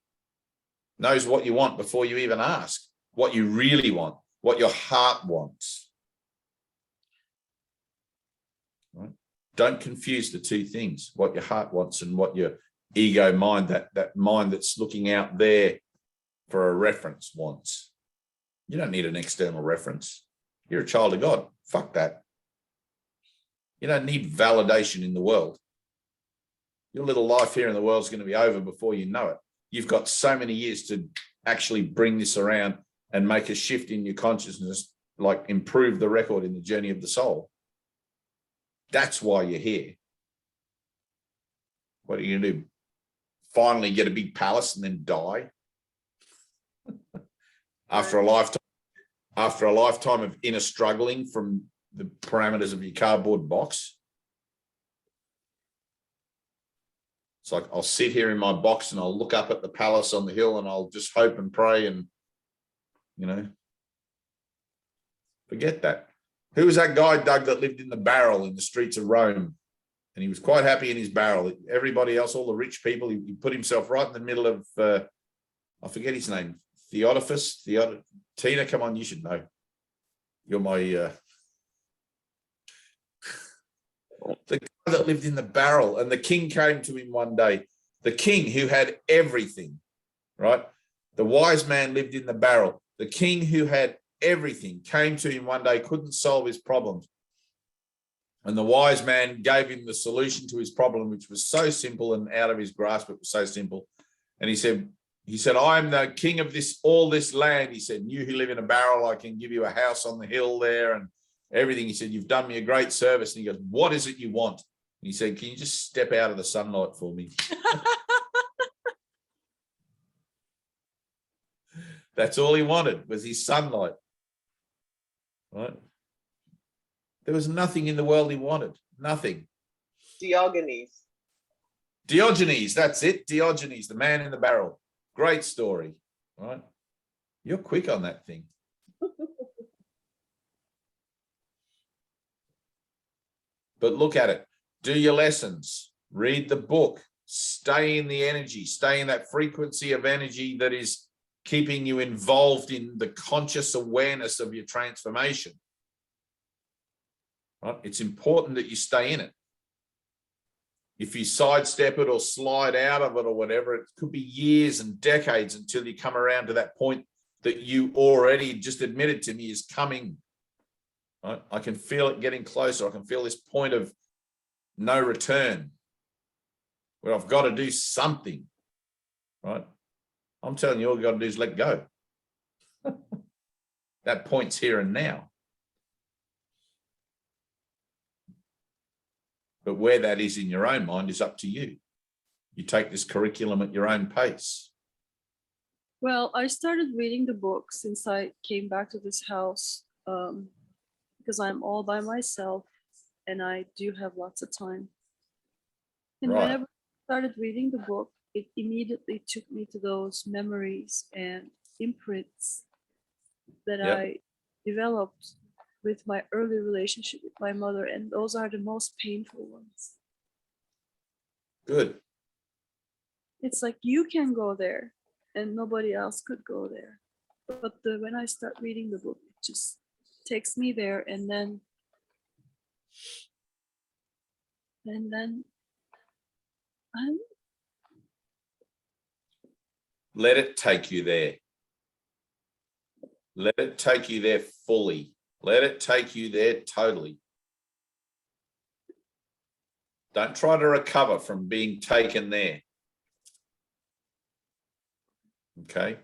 Knows what you want before you even ask, what you really want, what your heart wants. Right? Don't confuse the two things, what your heart wants and what your ego mind, that mind that's looking out there for a reference wants. You don't need an external reference. You're a child of God. Fuck that. You don't need validation in the world. Your little life here in the world is going to be over before you know it. You've got so many years to actually bring this around and make a shift in your consciousness, like improve the record in the journey of the soul. That's why you're here. What are you going to do? Finally get a big palace and then die? After a lifetime of inner struggling from the parameters of your cardboard box? It's like, I'll sit here in my box and I'll look up at the palace on the hill and I'll just hope and pray and, you know, forget that. Who was that guy, Doug, that lived in the barrel in the streets of Rome? And he was quite happy in his barrel. Everybody else, all the rich people, he put himself right in the middle of, I forget his name, Tina, come on, you should know. You're my, the guy that lived in the barrel, and the king came to him one day. The king who had everything, right? The wise man lived in the barrel. The king who had everything came to him one day, couldn't solve his problems. And the wise man gave him the solution to his problem, which was so simple and out of his grasp. It was so simple. And he said, I am the king of all this land. He said, you who live in a barrel, I can give you a house on the hill there and everything. He said, you've done me a great service. And he goes, what is it you want? And he said, can you just step out of the sunlight for me? That's all he wanted, was his sunlight. Right? There was nothing in the world he wanted. Nothing. Diogenes, that's it. Diogenes, the man in the barrel. Great story. Right? You're quick on that thing. But look at it. Do your lessons. Read the book. Stay in the energy. Stay in that frequency of energy that is keeping you involved in the conscious awareness of your transformation. Right? It's important that you stay in it. If you sidestep it or slide out of it or whatever, it could be years and decades until you come around to that point that you already just admitted to me is coming. Right? I can feel it getting closer. I can feel this point of no return where I've got to do something. Right? I'm telling you, all you got to do is let go. That point's here and now. But where that is in your own mind is up to you. You take this curriculum at your own pace. Well, I started reading the book since I came back to this house because I'm all by myself and I do have lots of time. And Right. whenever I started reading the book, it immediately took me to those memories and imprints that I developed with my early relationship with my mother, and those are the most painful ones. Good. It's like you can go there and nobody else could go there. But when I start reading the book, it just takes me there, and then Let it take you there. Let it take you there fully. Let it take you there totally. Don't try to recover from being taken there. Okay?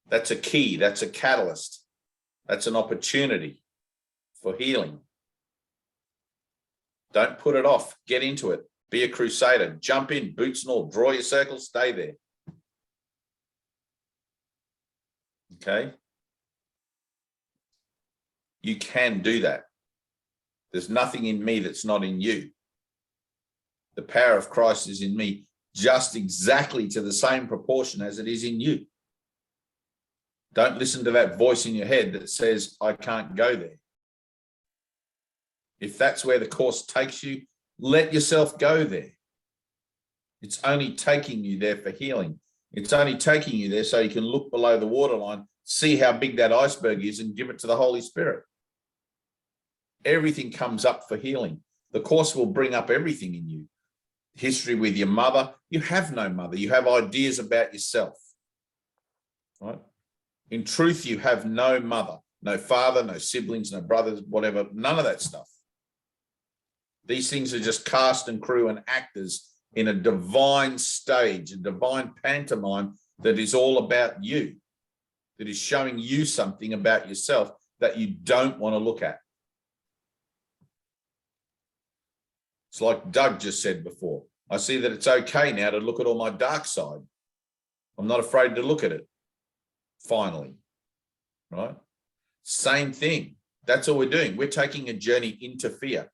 That's a key. That's a catalyst. That's an opportunity for healing. Don't put it off. Get into it. Be a crusader. Jump in, boots and all. Draw your circle. Stay there. Okay? You can do that. There's nothing in me that's not in you. The power of Christ is in me just exactly to the same proportion as it is in you. Don't listen to that voice in your head that says, I can't go there. If that's where the course takes you, let yourself go there. It's only taking you there for healing. It's only taking you there so you can look below the waterline, see how big that iceberg is, and give it to the Holy Spirit. Everything comes up for healing. The course will bring up everything in you. History with your mother. You have no mother. You have ideas about yourself. Right? In truth, you have no mother, no father, no siblings, no brothers, whatever, none of that stuff. These things are just cast and crew and actors in a divine stage, a divine pantomime that is all about you, that is showing you something about yourself that you don't want to look at. It's like Doug just said before. I see that it's okay now to look at all my dark side. I'm not afraid to look at it. Finally, right? Same thing. That's all we're doing. We're taking a journey into fear.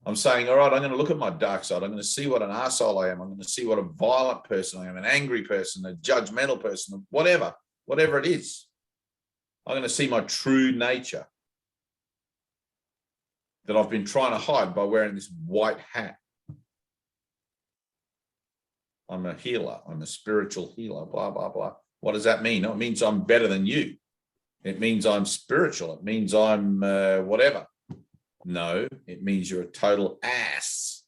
I'm saying, all right, I'm going to look at my dark side. I'm going to see what an arsehole I am. I'm going to see what a violent person I am, an angry person, a judgmental person, whatever it is. I'm going to see my true nature that I've been trying to hide by wearing this white hat. I'm a healer. I'm a spiritual healer, blah, blah, blah. What does that mean? No, it means I'm better than you. It means I'm spiritual. It means I'm whatever. No, it means you're a total ass.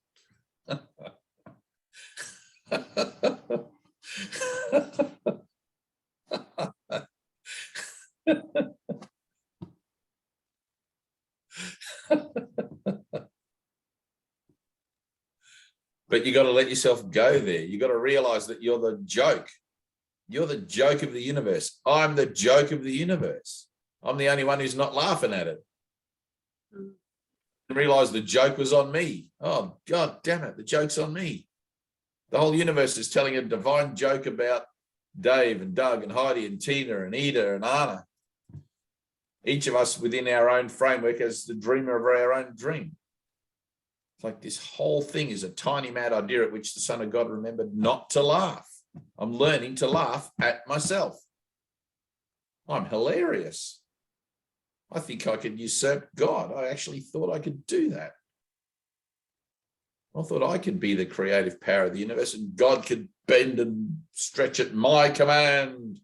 But you got to let yourself go there. You got to realize that you're the joke. You're the joke of the universe. I'm the joke of the universe. I'm the only one who's not laughing at it. I realized the joke was on me. Oh, God damn it. The joke's on me. The whole universe is telling a divine joke about Dave and Doug and Heidi and Tina and Ida and Anna. Each of us within our own framework as the dreamer of our own dream. It's like this whole thing is a tiny mad idea at which the Son of God remembered not to laugh. I'm learning to laugh at myself. I'm hilarious. I think I could usurp God. I actually thought I could do that. I thought I could be the creative power of the universe and God could bend and stretch at my command.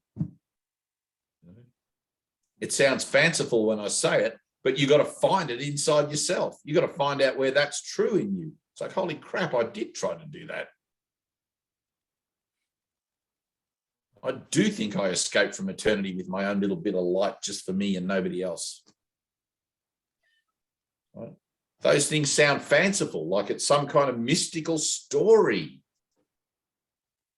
It sounds fanciful when I say it, but you got to find it inside yourself. You got to find out where that's true in you. It's like, holy crap, I did try to do that. I do think I escaped from eternity with my own little bit of light just for me and nobody else. Right? Those things sound fanciful, like it's some kind of mystical story.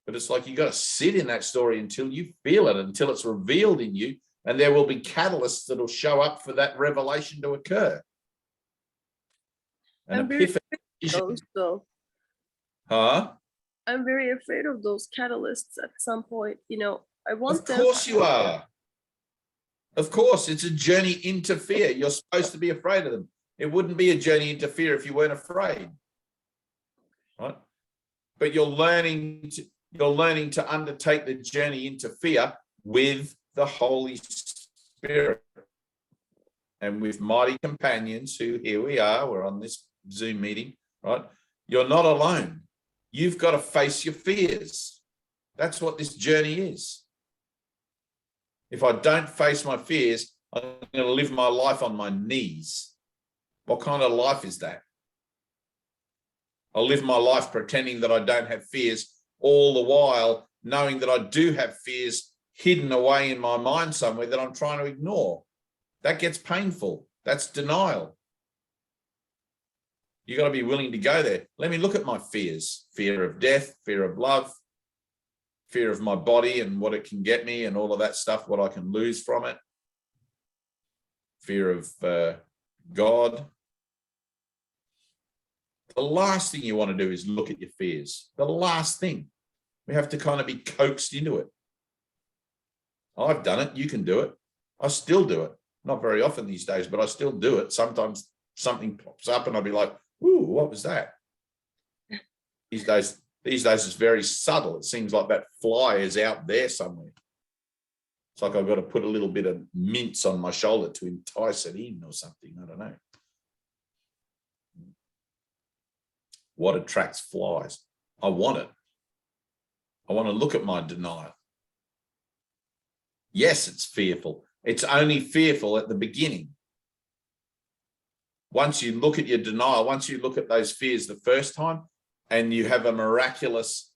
But it's like you got to sit in that story until you feel it, until it's revealed in you, and there will be catalysts that will show up for that revelation to occur. An epiphany. Huh? I'm very afraid of those catalysts at some point. You know, I want them. Of course you are. Of course, it's a journey into fear. You're supposed to be afraid of them. It wouldn't be a journey into fear if you weren't afraid. Right? But you're learning to undertake the journey into fear with the Holy Spirit. And with mighty companions who, here we are, we're on this Zoom meeting, right? You're not alone. You've got to face your fears. That's what this journey is. If I don't face my fears, I'm going to live my life on my knees. What kind of life is that? I'll live my life pretending that I don't have fears, all the while knowing that I do have fears hidden away in my mind somewhere that I'm trying to ignore. That gets painful. That's denial. You got to be willing to go there. Let me look at my fears: fear of death, fear of love, fear of my body and what it can get me and all of that stuff, what I can lose from it, fear of God. The last thing you want to do is look at your fears. The last thing. We have to kind of be coaxed into it. I've done it. You can do it. I still do it. Not very often these days, but I still do it. Sometimes something pops up and I'll be like, ooh, what was that? These days it's very subtle. It seems like that fly is out there somewhere. It's like I've got to put a little bit of mince on my shoulder to entice it in or something. I don't know. What attracts flies? I want it. I want to look at my denial. Yes, it's fearful. It's only fearful at the beginning. Once you look at your denial, once you look at those fears the first time and you have a miraculous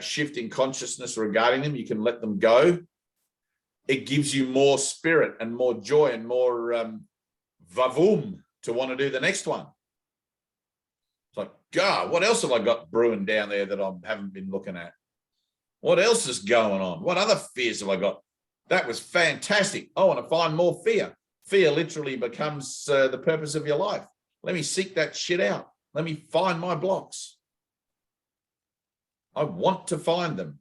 shift in consciousness regarding them, you can let them go. It gives you more spirit and more joy and more vavoom to want to do the next one. It's like, God, what else have I got brewing down there that I haven't been looking at? What else is going on? What other fears have I got? That was fantastic. I want to find more fear. Fear literally becomes the purpose of your life. Let me seek that shit out. Let me find my blocks. I want to find them.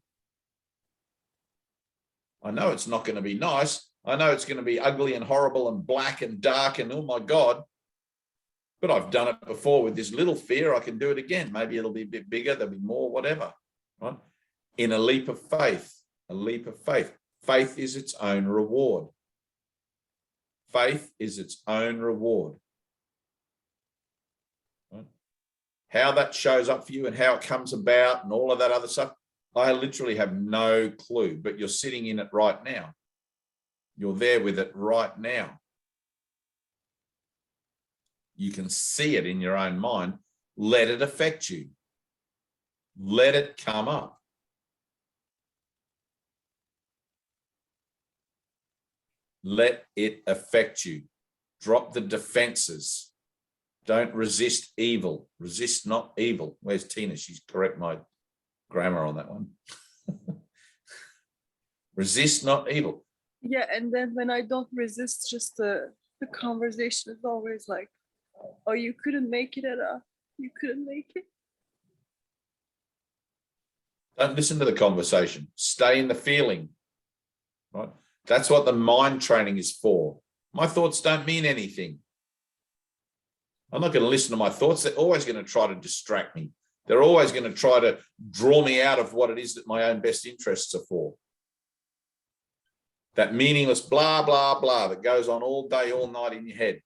I know it's not going to be nice. I know it's going to be ugly and horrible and black and dark and oh my God. But I've done it before with this little fear. I can do it again. Maybe it'll be a bit bigger. There'll be more, whatever. Right? In a leap of faith, a leap of faith. Faith is its own reward. Faith is its own reward. Right? How that shows up for you and how it comes about and all of that other stuff, I literally have no clue, but you're sitting in it right now. You're there with it right now. You can see it in your own mind. Let it affect you. Let it come up. Let it affect you. Drop the defenses. Don't resist evil. Resist not evil. Where's Tina? She's correct my grammar on that one. Resist not evil. Yeah, and then when I don't resist, just the conversation is always like, oh, you couldn't make it at all. You couldn't make it. Don't listen to the conversation. Stay in the feeling. Right? That's what the mind training is for. My thoughts don't mean anything. I'm not going to listen to my thoughts. They're always going to try to distract me. They're always going to try to draw me out of what it is that my own best interests are for. That meaningless blah, blah, blah that goes on all day, all night in your head.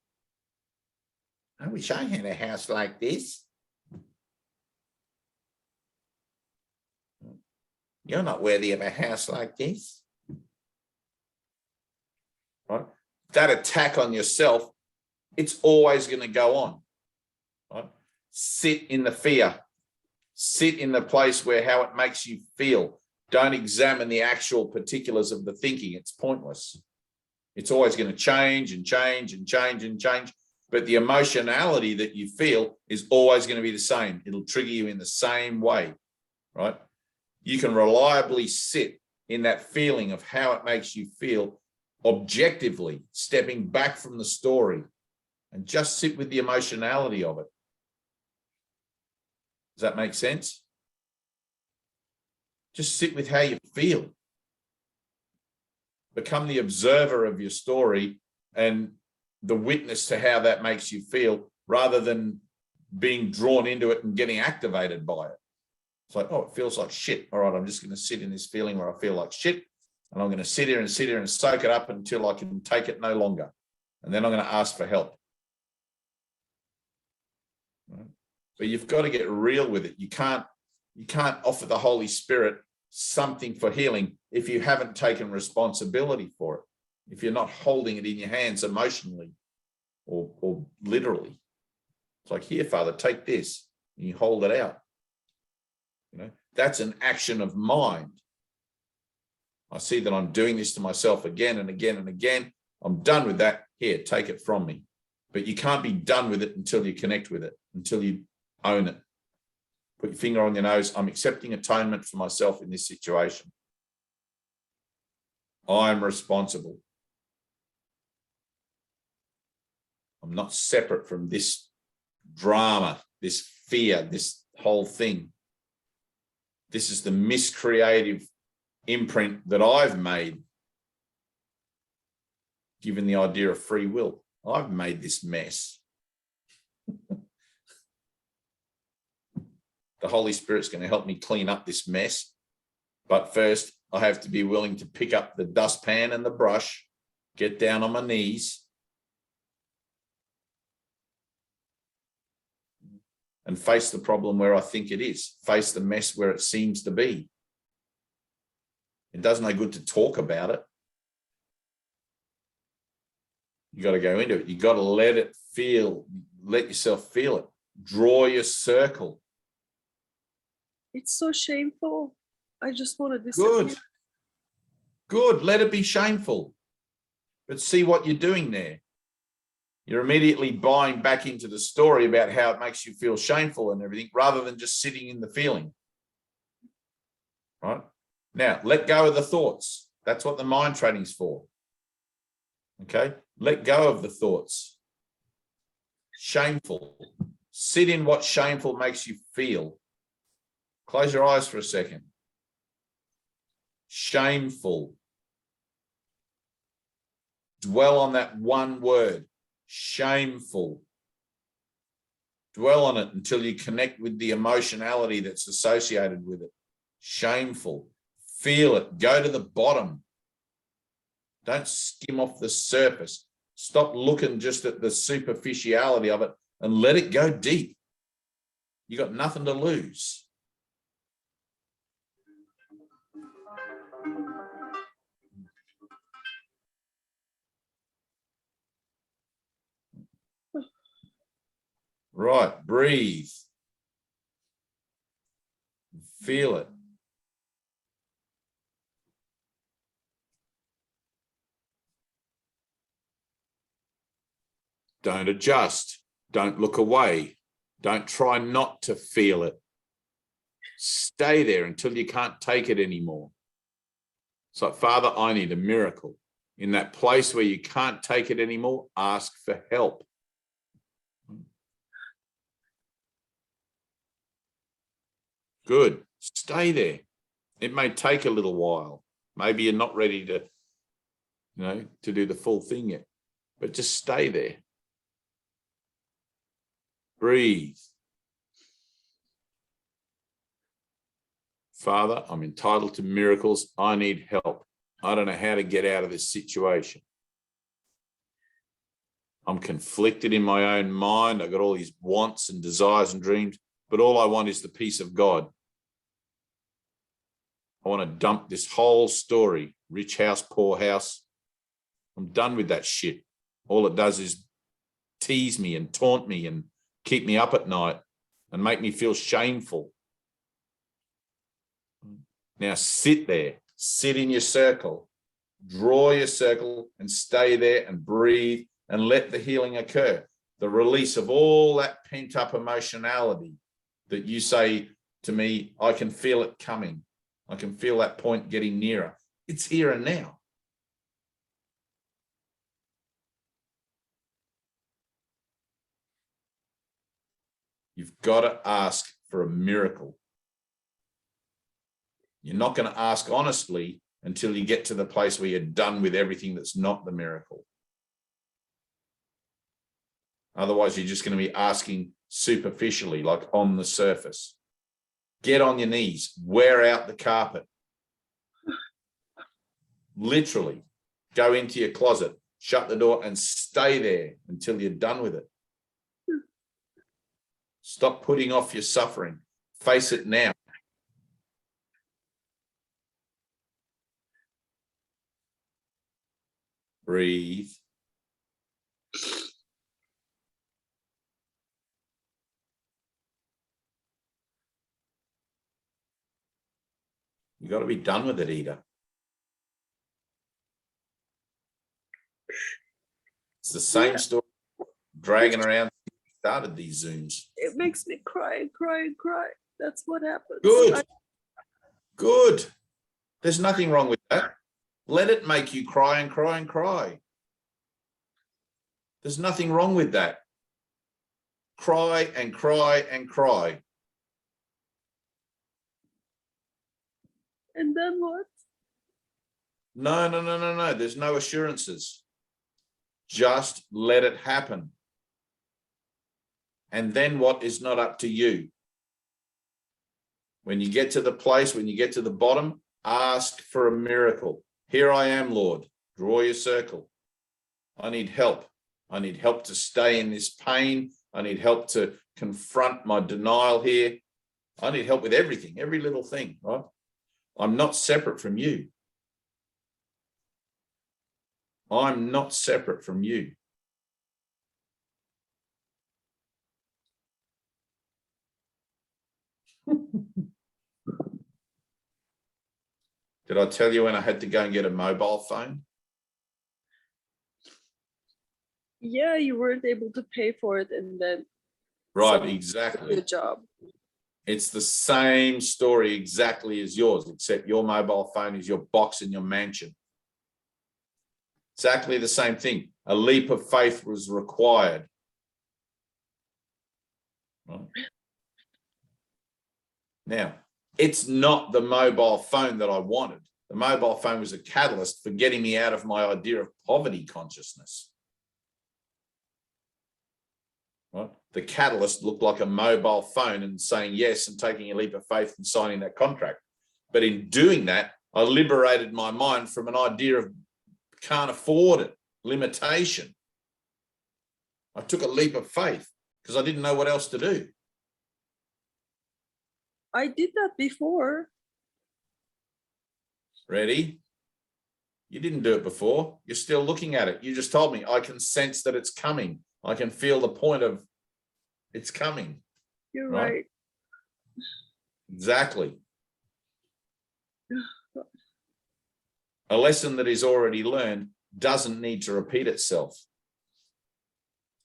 I wish I had a house like this. You're not worthy of a house like this. Right? That attack on yourself, it's always going to go on. Right? Sit in the fear. Sit in the place where how it makes you feel. Don't examine the actual particulars of the thinking. It's pointless. It's always going to change and change and change and change. But the emotionality that you feel is always going to be the same. It'll trigger you in the same way, right? You can reliably sit in that feeling of how it makes you feel objectively, stepping back from the story and just sit with the emotionality of it. Does that make sense? Just sit with how you feel. Become the observer of your story and the witness to how that makes you feel rather than being drawn into it and getting activated by it. It's like, oh, it feels like shit. All right, I'm just going to sit in this feeling where I feel like shit. And I'm going to sit here and soak it up until I can take it no longer. And then I'm going to ask for help. Right? But you've got to get real with it. You can't offer the Holy Spirit something for healing if you haven't taken responsibility for it. If you're not holding it in your hands emotionally or literally. It's like, here, Father, take this. And you hold it out. You know, that's an action of mind. I see that I'm doing this to myself again and again and again. I'm done with that. Here, take it from me. But you can't be done with it until you connect with it, until you own it. Put your finger on your nose. I'm accepting atonement for myself in this situation. I'm responsible. I'm not separate from this drama, this fear, this whole thing. This is the miscreative imprint that I've made, given the idea of free will. I've made this mess. The Holy Spirit's going to help me clean up this mess. But first, I have to be willing to pick up the dustpan and the brush, get down on my knees, and face the problem where I think it is, face the mess where it seems to be. It does no good to talk about it. You got to go into it. You got to let it feel, let yourself feel it. Draw your circle. It's so shameful. I just want to disappear. Good. Good. Let it be shameful. But see what you're doing there. You're immediately buying back into the story about how it makes you feel shameful and everything, rather than just sitting in the feeling. Right? Now, let go of the thoughts. That's what the mind training's for. Okay? Let go of the thoughts. Shameful. Sit in what shameful makes you feel. Close your eyes for a second. Shameful. Dwell on that one word. Shameful. Dwell on it until you connect with the emotionality that's associated with it. Shameful. Feel it. Go to the bottom. Don't skim off the surface. Stop looking just at the superficiality of it and let it go deep. You got nothing to lose. Right, breathe. Feel it. Don't adjust. Don't look away. Don't try not to feel it. Stay there until you can't take it anymore. It's like, Father, I need a miracle. In that place where you can't take it anymore, ask for help. Good. Stay there. It may take a little while. Maybe you're not ready to, to do the full thing yet, but just stay there. Breathe. Father, I'm entitled to miracles. I need help. I don't know how to get out of this situation. I'm conflicted in my own mind. I've got all these wants and desires and dreams, but all I want is the peace of God. I want to dump this whole story, rich house, poor house. I'm done with that shit. All it does is tease me and taunt me and keep me up at night and make me feel shameful. Now sit there, sit in your circle, draw your circle and stay there and breathe and let the healing occur. The release of all that pent up emotionality that you say to me, I can feel it coming. I can feel that point getting nearer. It's here and now. You've got to ask for a miracle. You're not going to ask honestly until you get to the place where you're done with everything that's not the miracle. Otherwise, you're just going to be asking superficially, like on the surface. Get on your knees, wear out the carpet. Literally, go into your closet, shut the door and stay there until you're done with it. Stop putting off your suffering. Face it now. Breathe. You got to be done with it, Ida. It's the same Yeah. story, dragging around. Started these Zooms. It makes me cry and cry and cry. That's what happens. Good. Good. There's nothing wrong with that. Let it make you cry and cry and cry. There's nothing wrong with that. Cry and cry and cry. And then what? No, no, no, no, no. There's no assurances. Just let it happen. And then what is not up to you? When you get to the place, when you get to the bottom, ask for a miracle. Here I am, Lord. Draw your circle. I need help. I need help to stay in this pain. I need help to confront my denial here. I need help with everything, every little thing, right? I'm not separate from you. I'm not separate from you. Did I tell you when I had to go and get a mobile phone? Yeah, you weren't able to pay for it, and then Right, someone exactly. did the job. It's the same story exactly as yours, except your mobile phone is your box in your mansion. Exactly the same thing. A leap of faith was required. Right. Now, it's not the mobile phone that I wanted. The mobile phone was a catalyst for getting me out of my idea of poverty consciousness. Right? The catalyst looked like a mobile phone and saying yes and taking a leap of faith and signing that contract. But in doing that, I liberated my mind from an idea of can't afford it, limitation. I took a leap of faith because I didn't know what else to do. I did that before. Ready? You didn't do it before. You're still looking at it. You just told me, I can sense that it's coming. I can feel the point of it's coming. You're right. Exactly. A lesson that is already learned doesn't need to repeat itself.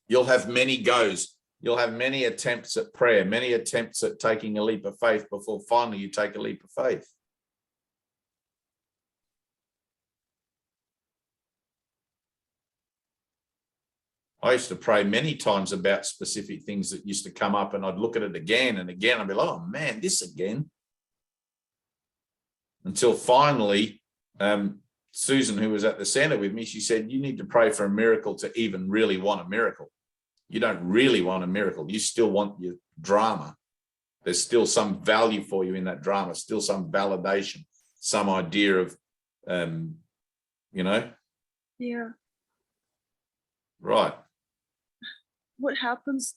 You'll have many goes. You'll have many attempts at prayer, many attempts at taking a leap of faith before finally you take a leap of faith. I used to pray many times about specific things that used to come up, and I'd look at it again and again. I'd be like, oh man, this again. Until finally, Susan, who was at the center with me, she said, you need to pray for a miracle to even really want a miracle. You don't really want a miracle. You still want your drama. There's still some value for you in that drama, still some validation, some idea of, you know? Yeah. Right. What happens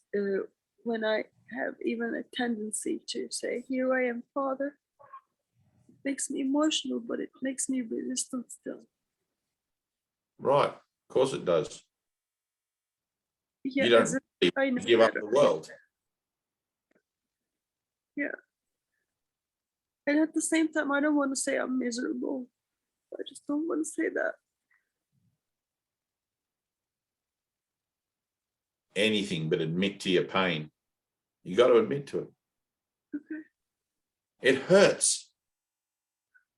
when I have even a tendency to say, here I am, Father? It makes me emotional, but it makes me resistant still. Right. Of course it does. Yeah, you don't really give up the world. Yeah. And at the same time, I don't want to say I'm miserable. I just don't want to say that. Anything but admit to your pain. You got to admit to it. Okay. It hurts.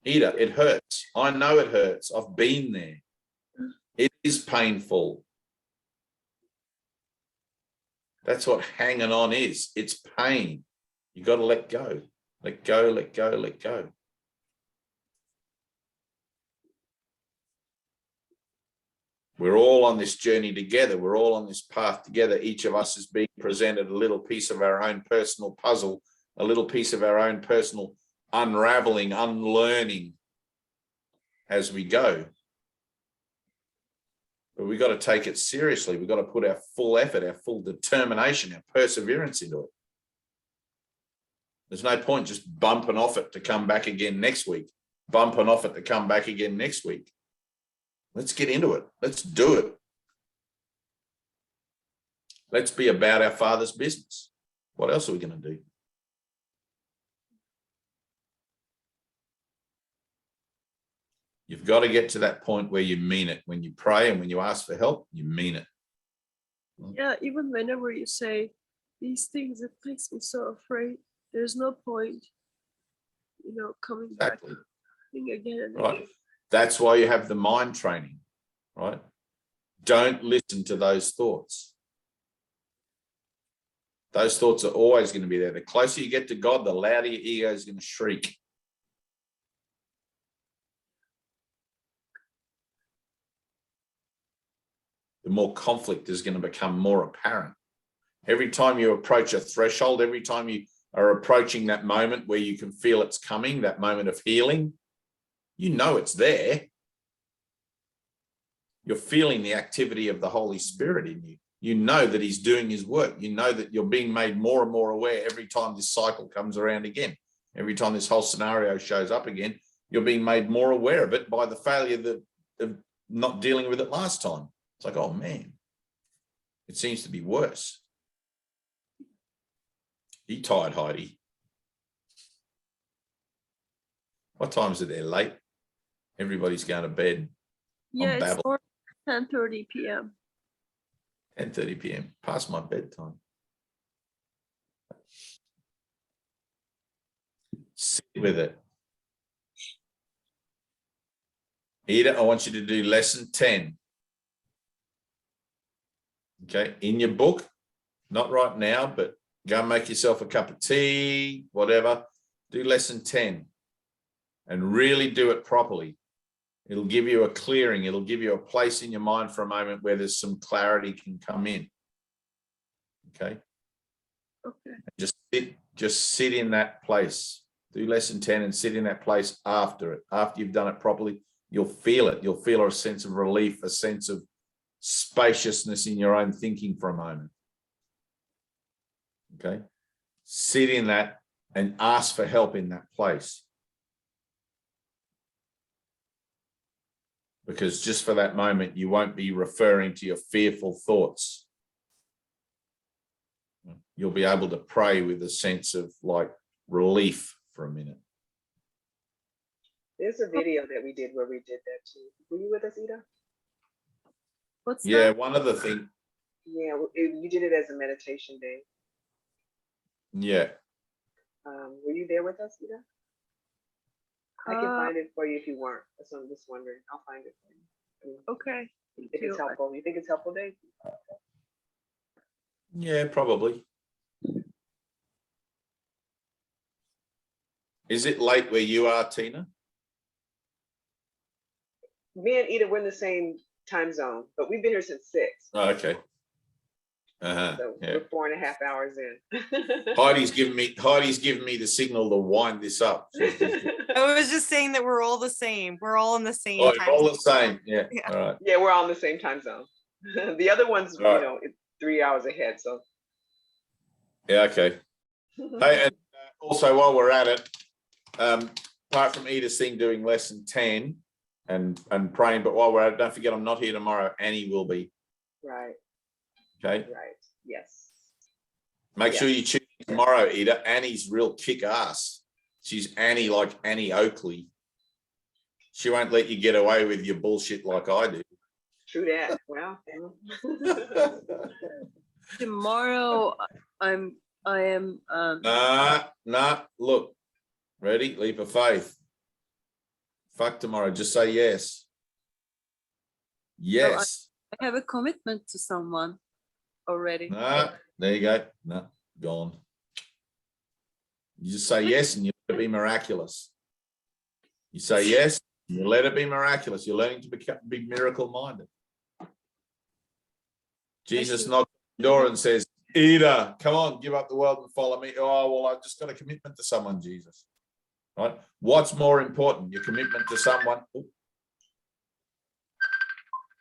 Ida, it hurts. I know it hurts. I've been there. It is painful. That's what hanging on is. It's pain. You got to let go. Let go, let go, let go. We're all on this journey together. We're all on this path together. Each of us is being presented a little piece of our own personal puzzle, a little piece of our own personal unraveling, unlearning as we go. But we've got to take it seriously. We've got to put our full effort, our full determination, our perseverance into it. There's no point just bumping off it to come back again next week, bumping off it to come back again next week. Let's get into it. Let's do it. Let's be about our Father's business. What else are we going to do? You've got to get to that point where you mean it. When you pray and when you ask for help, you mean it. Yeah, even whenever you say these things, it makes me so afraid. There's no point, coming Exactly. back again and Right. again. That's why you have the mind training, right? Don't listen to those thoughts. Those thoughts are always going to be there. The closer you get to God, the louder your ego is going to shriek. The more conflict is going to become more apparent. Every time you approach a threshold, every time you are approaching that moment where you can feel it's coming, that moment of healing, you know it's there. You're feeling the activity of the Holy Spirit in you. You know that he's doing his work. You know that you're being made more and more aware every time this cycle comes around again. Every time this whole scenario shows up again, you're being made more aware of it by the failure of not dealing with it last time. It's like, oh man, it seems to be worse. You tired, Heidi? What time is it there? Late? Everybody's going to bed. Yeah, it's 10:30 p.m. 10:30 p.m. Past my bedtime. Sit with it. Ida, I want you to do lesson 10. Okay, in your book, not right now, but go and make yourself a cup of tea, whatever. Do lesson 10 and really do it properly. It'll give you a clearing. It'll give you a place in your mind for a moment where there's some clarity can come in. Okay. Okay. Just sit in that place. Do lesson 10 and sit in that place after it. After you've done it properly, you'll feel it. You'll feel a sense of relief, a sense of spaciousness in your own thinking for a moment. Okay. Sit in that and ask for help in that place. Because just for that moment, you won't be referring to your fearful thoughts. You'll be able to pray with a sense of like relief for a minute. There's a video that we did where we did that too. Were you with us, Ida? What's that? Yeah, one of the things. Yeah, you did it as a meditation day. Yeah. Were you there with us, Ida? I can find it for you if you weren't. That's what I'm just wondering. I'll find it for you. Okay. If it's helpful. You think it's helpful, Dave? Yeah, probably. Is it late where you are, Tina? Me and Ida, we're in the same time zone, but we've been here since 6. Oh, okay. So Yeah. we're 4.5 hours in. Heidi's giving me the signal to wind this up. I was just saying that we're all the same. We're all in the same Oh, time. you're all the same. Yeah. Yeah. All right. Yeah, we're all in the same time zone. The other one's, Right. it's 3 hours ahead. So Yeah. Okay. Hey, and also while we're at it, apart from Ida's thing doing lesson 10 and praying, but while we're at it, don't forget I'm not here tomorrow. Annie will be. right. Okay. Right. Yes. Make sure you tune in tomorrow, Ida. Annie's real kick ass. She's Annie like Annie Oakley. She won't let you get away with your bullshit like I do. True that. Well. Tomorrow, I am. Nah. Look, ready? Leap of faith. Fuck tomorrow. Just say yes. Yes. I have a commitment to someone already. Nah. There you go. Nah. Gone. You just say yes and you let it be miraculous. You say yes, and you let it be miraculous. You're learning to be miracle minded. Jesus knocks on the door and says, Ida, come on, give up the world and follow me. Oh, well, I've just got a commitment to someone, Jesus. Right? What's more important, your commitment to someone?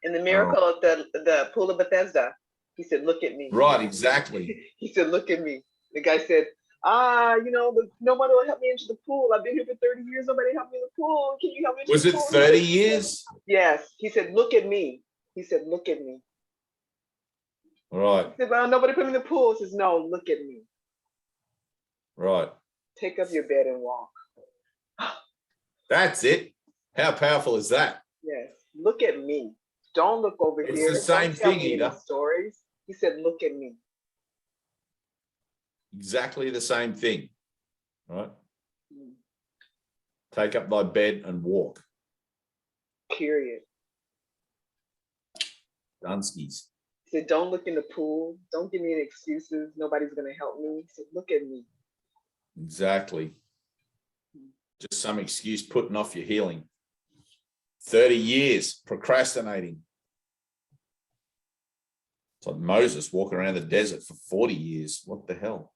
In the miracle of the pool of Bethesda, he said, look at me. Right, exactly. He said, look at me. The guy said, nobody will help me into the pool. I've been here for 30 years. Nobody helped me in the pool. Can you help me into the pool? Was it 30 years? Yes. He said, look at me. He said, look at me. Right. He said, well, nobody put me in the pool. He says, no, look at me. Right. Take up your bed and walk. That's it. How powerful is that? Yes. Look at me. Don't look over It's here. the same Don't tell thing, me any Ida. stories. He said, look at me. Exactly the same thing, right? Mm. Take up thy bed and walk. Period. Dunskies. He said, don't look in the pool. Don't give me any excuses. Nobody's going to help me. He said, look at me. Exactly. Just some excuse putting off your healing. 30 years procrastinating. It's like Moses walking around the desert for 40 years. What the hell?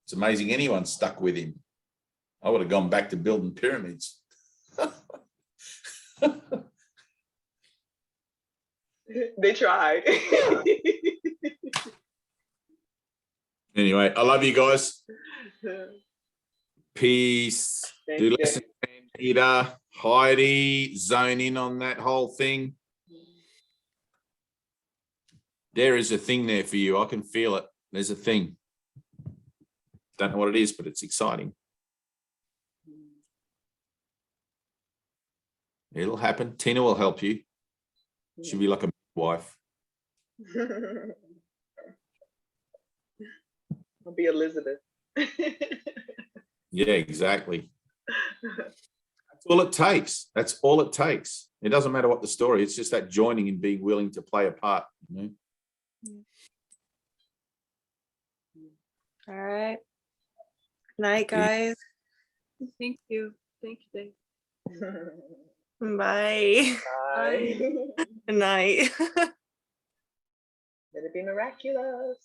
It's amazing anyone stuck with him. I would have gone back to building pyramids. They tried. Anyway, I love you guys. Peace. Thank Do you. listen, Peter, Heidi, zone in on that whole thing. There is a thing there for you. I can feel it. There's a thing. Don't know what it is, but it's exciting. It'll happen. Tina will help you. She'll be like a wife. I'll be Elizabeth. Yeah, exactly. That's all it takes. That's all it takes. It doesn't matter what the story. It's just that joining and being willing to play a part. You know? All right. Night, guys. Thank you. Thank you, Dave. Bye. Bye. Good night. Let it be miraculous.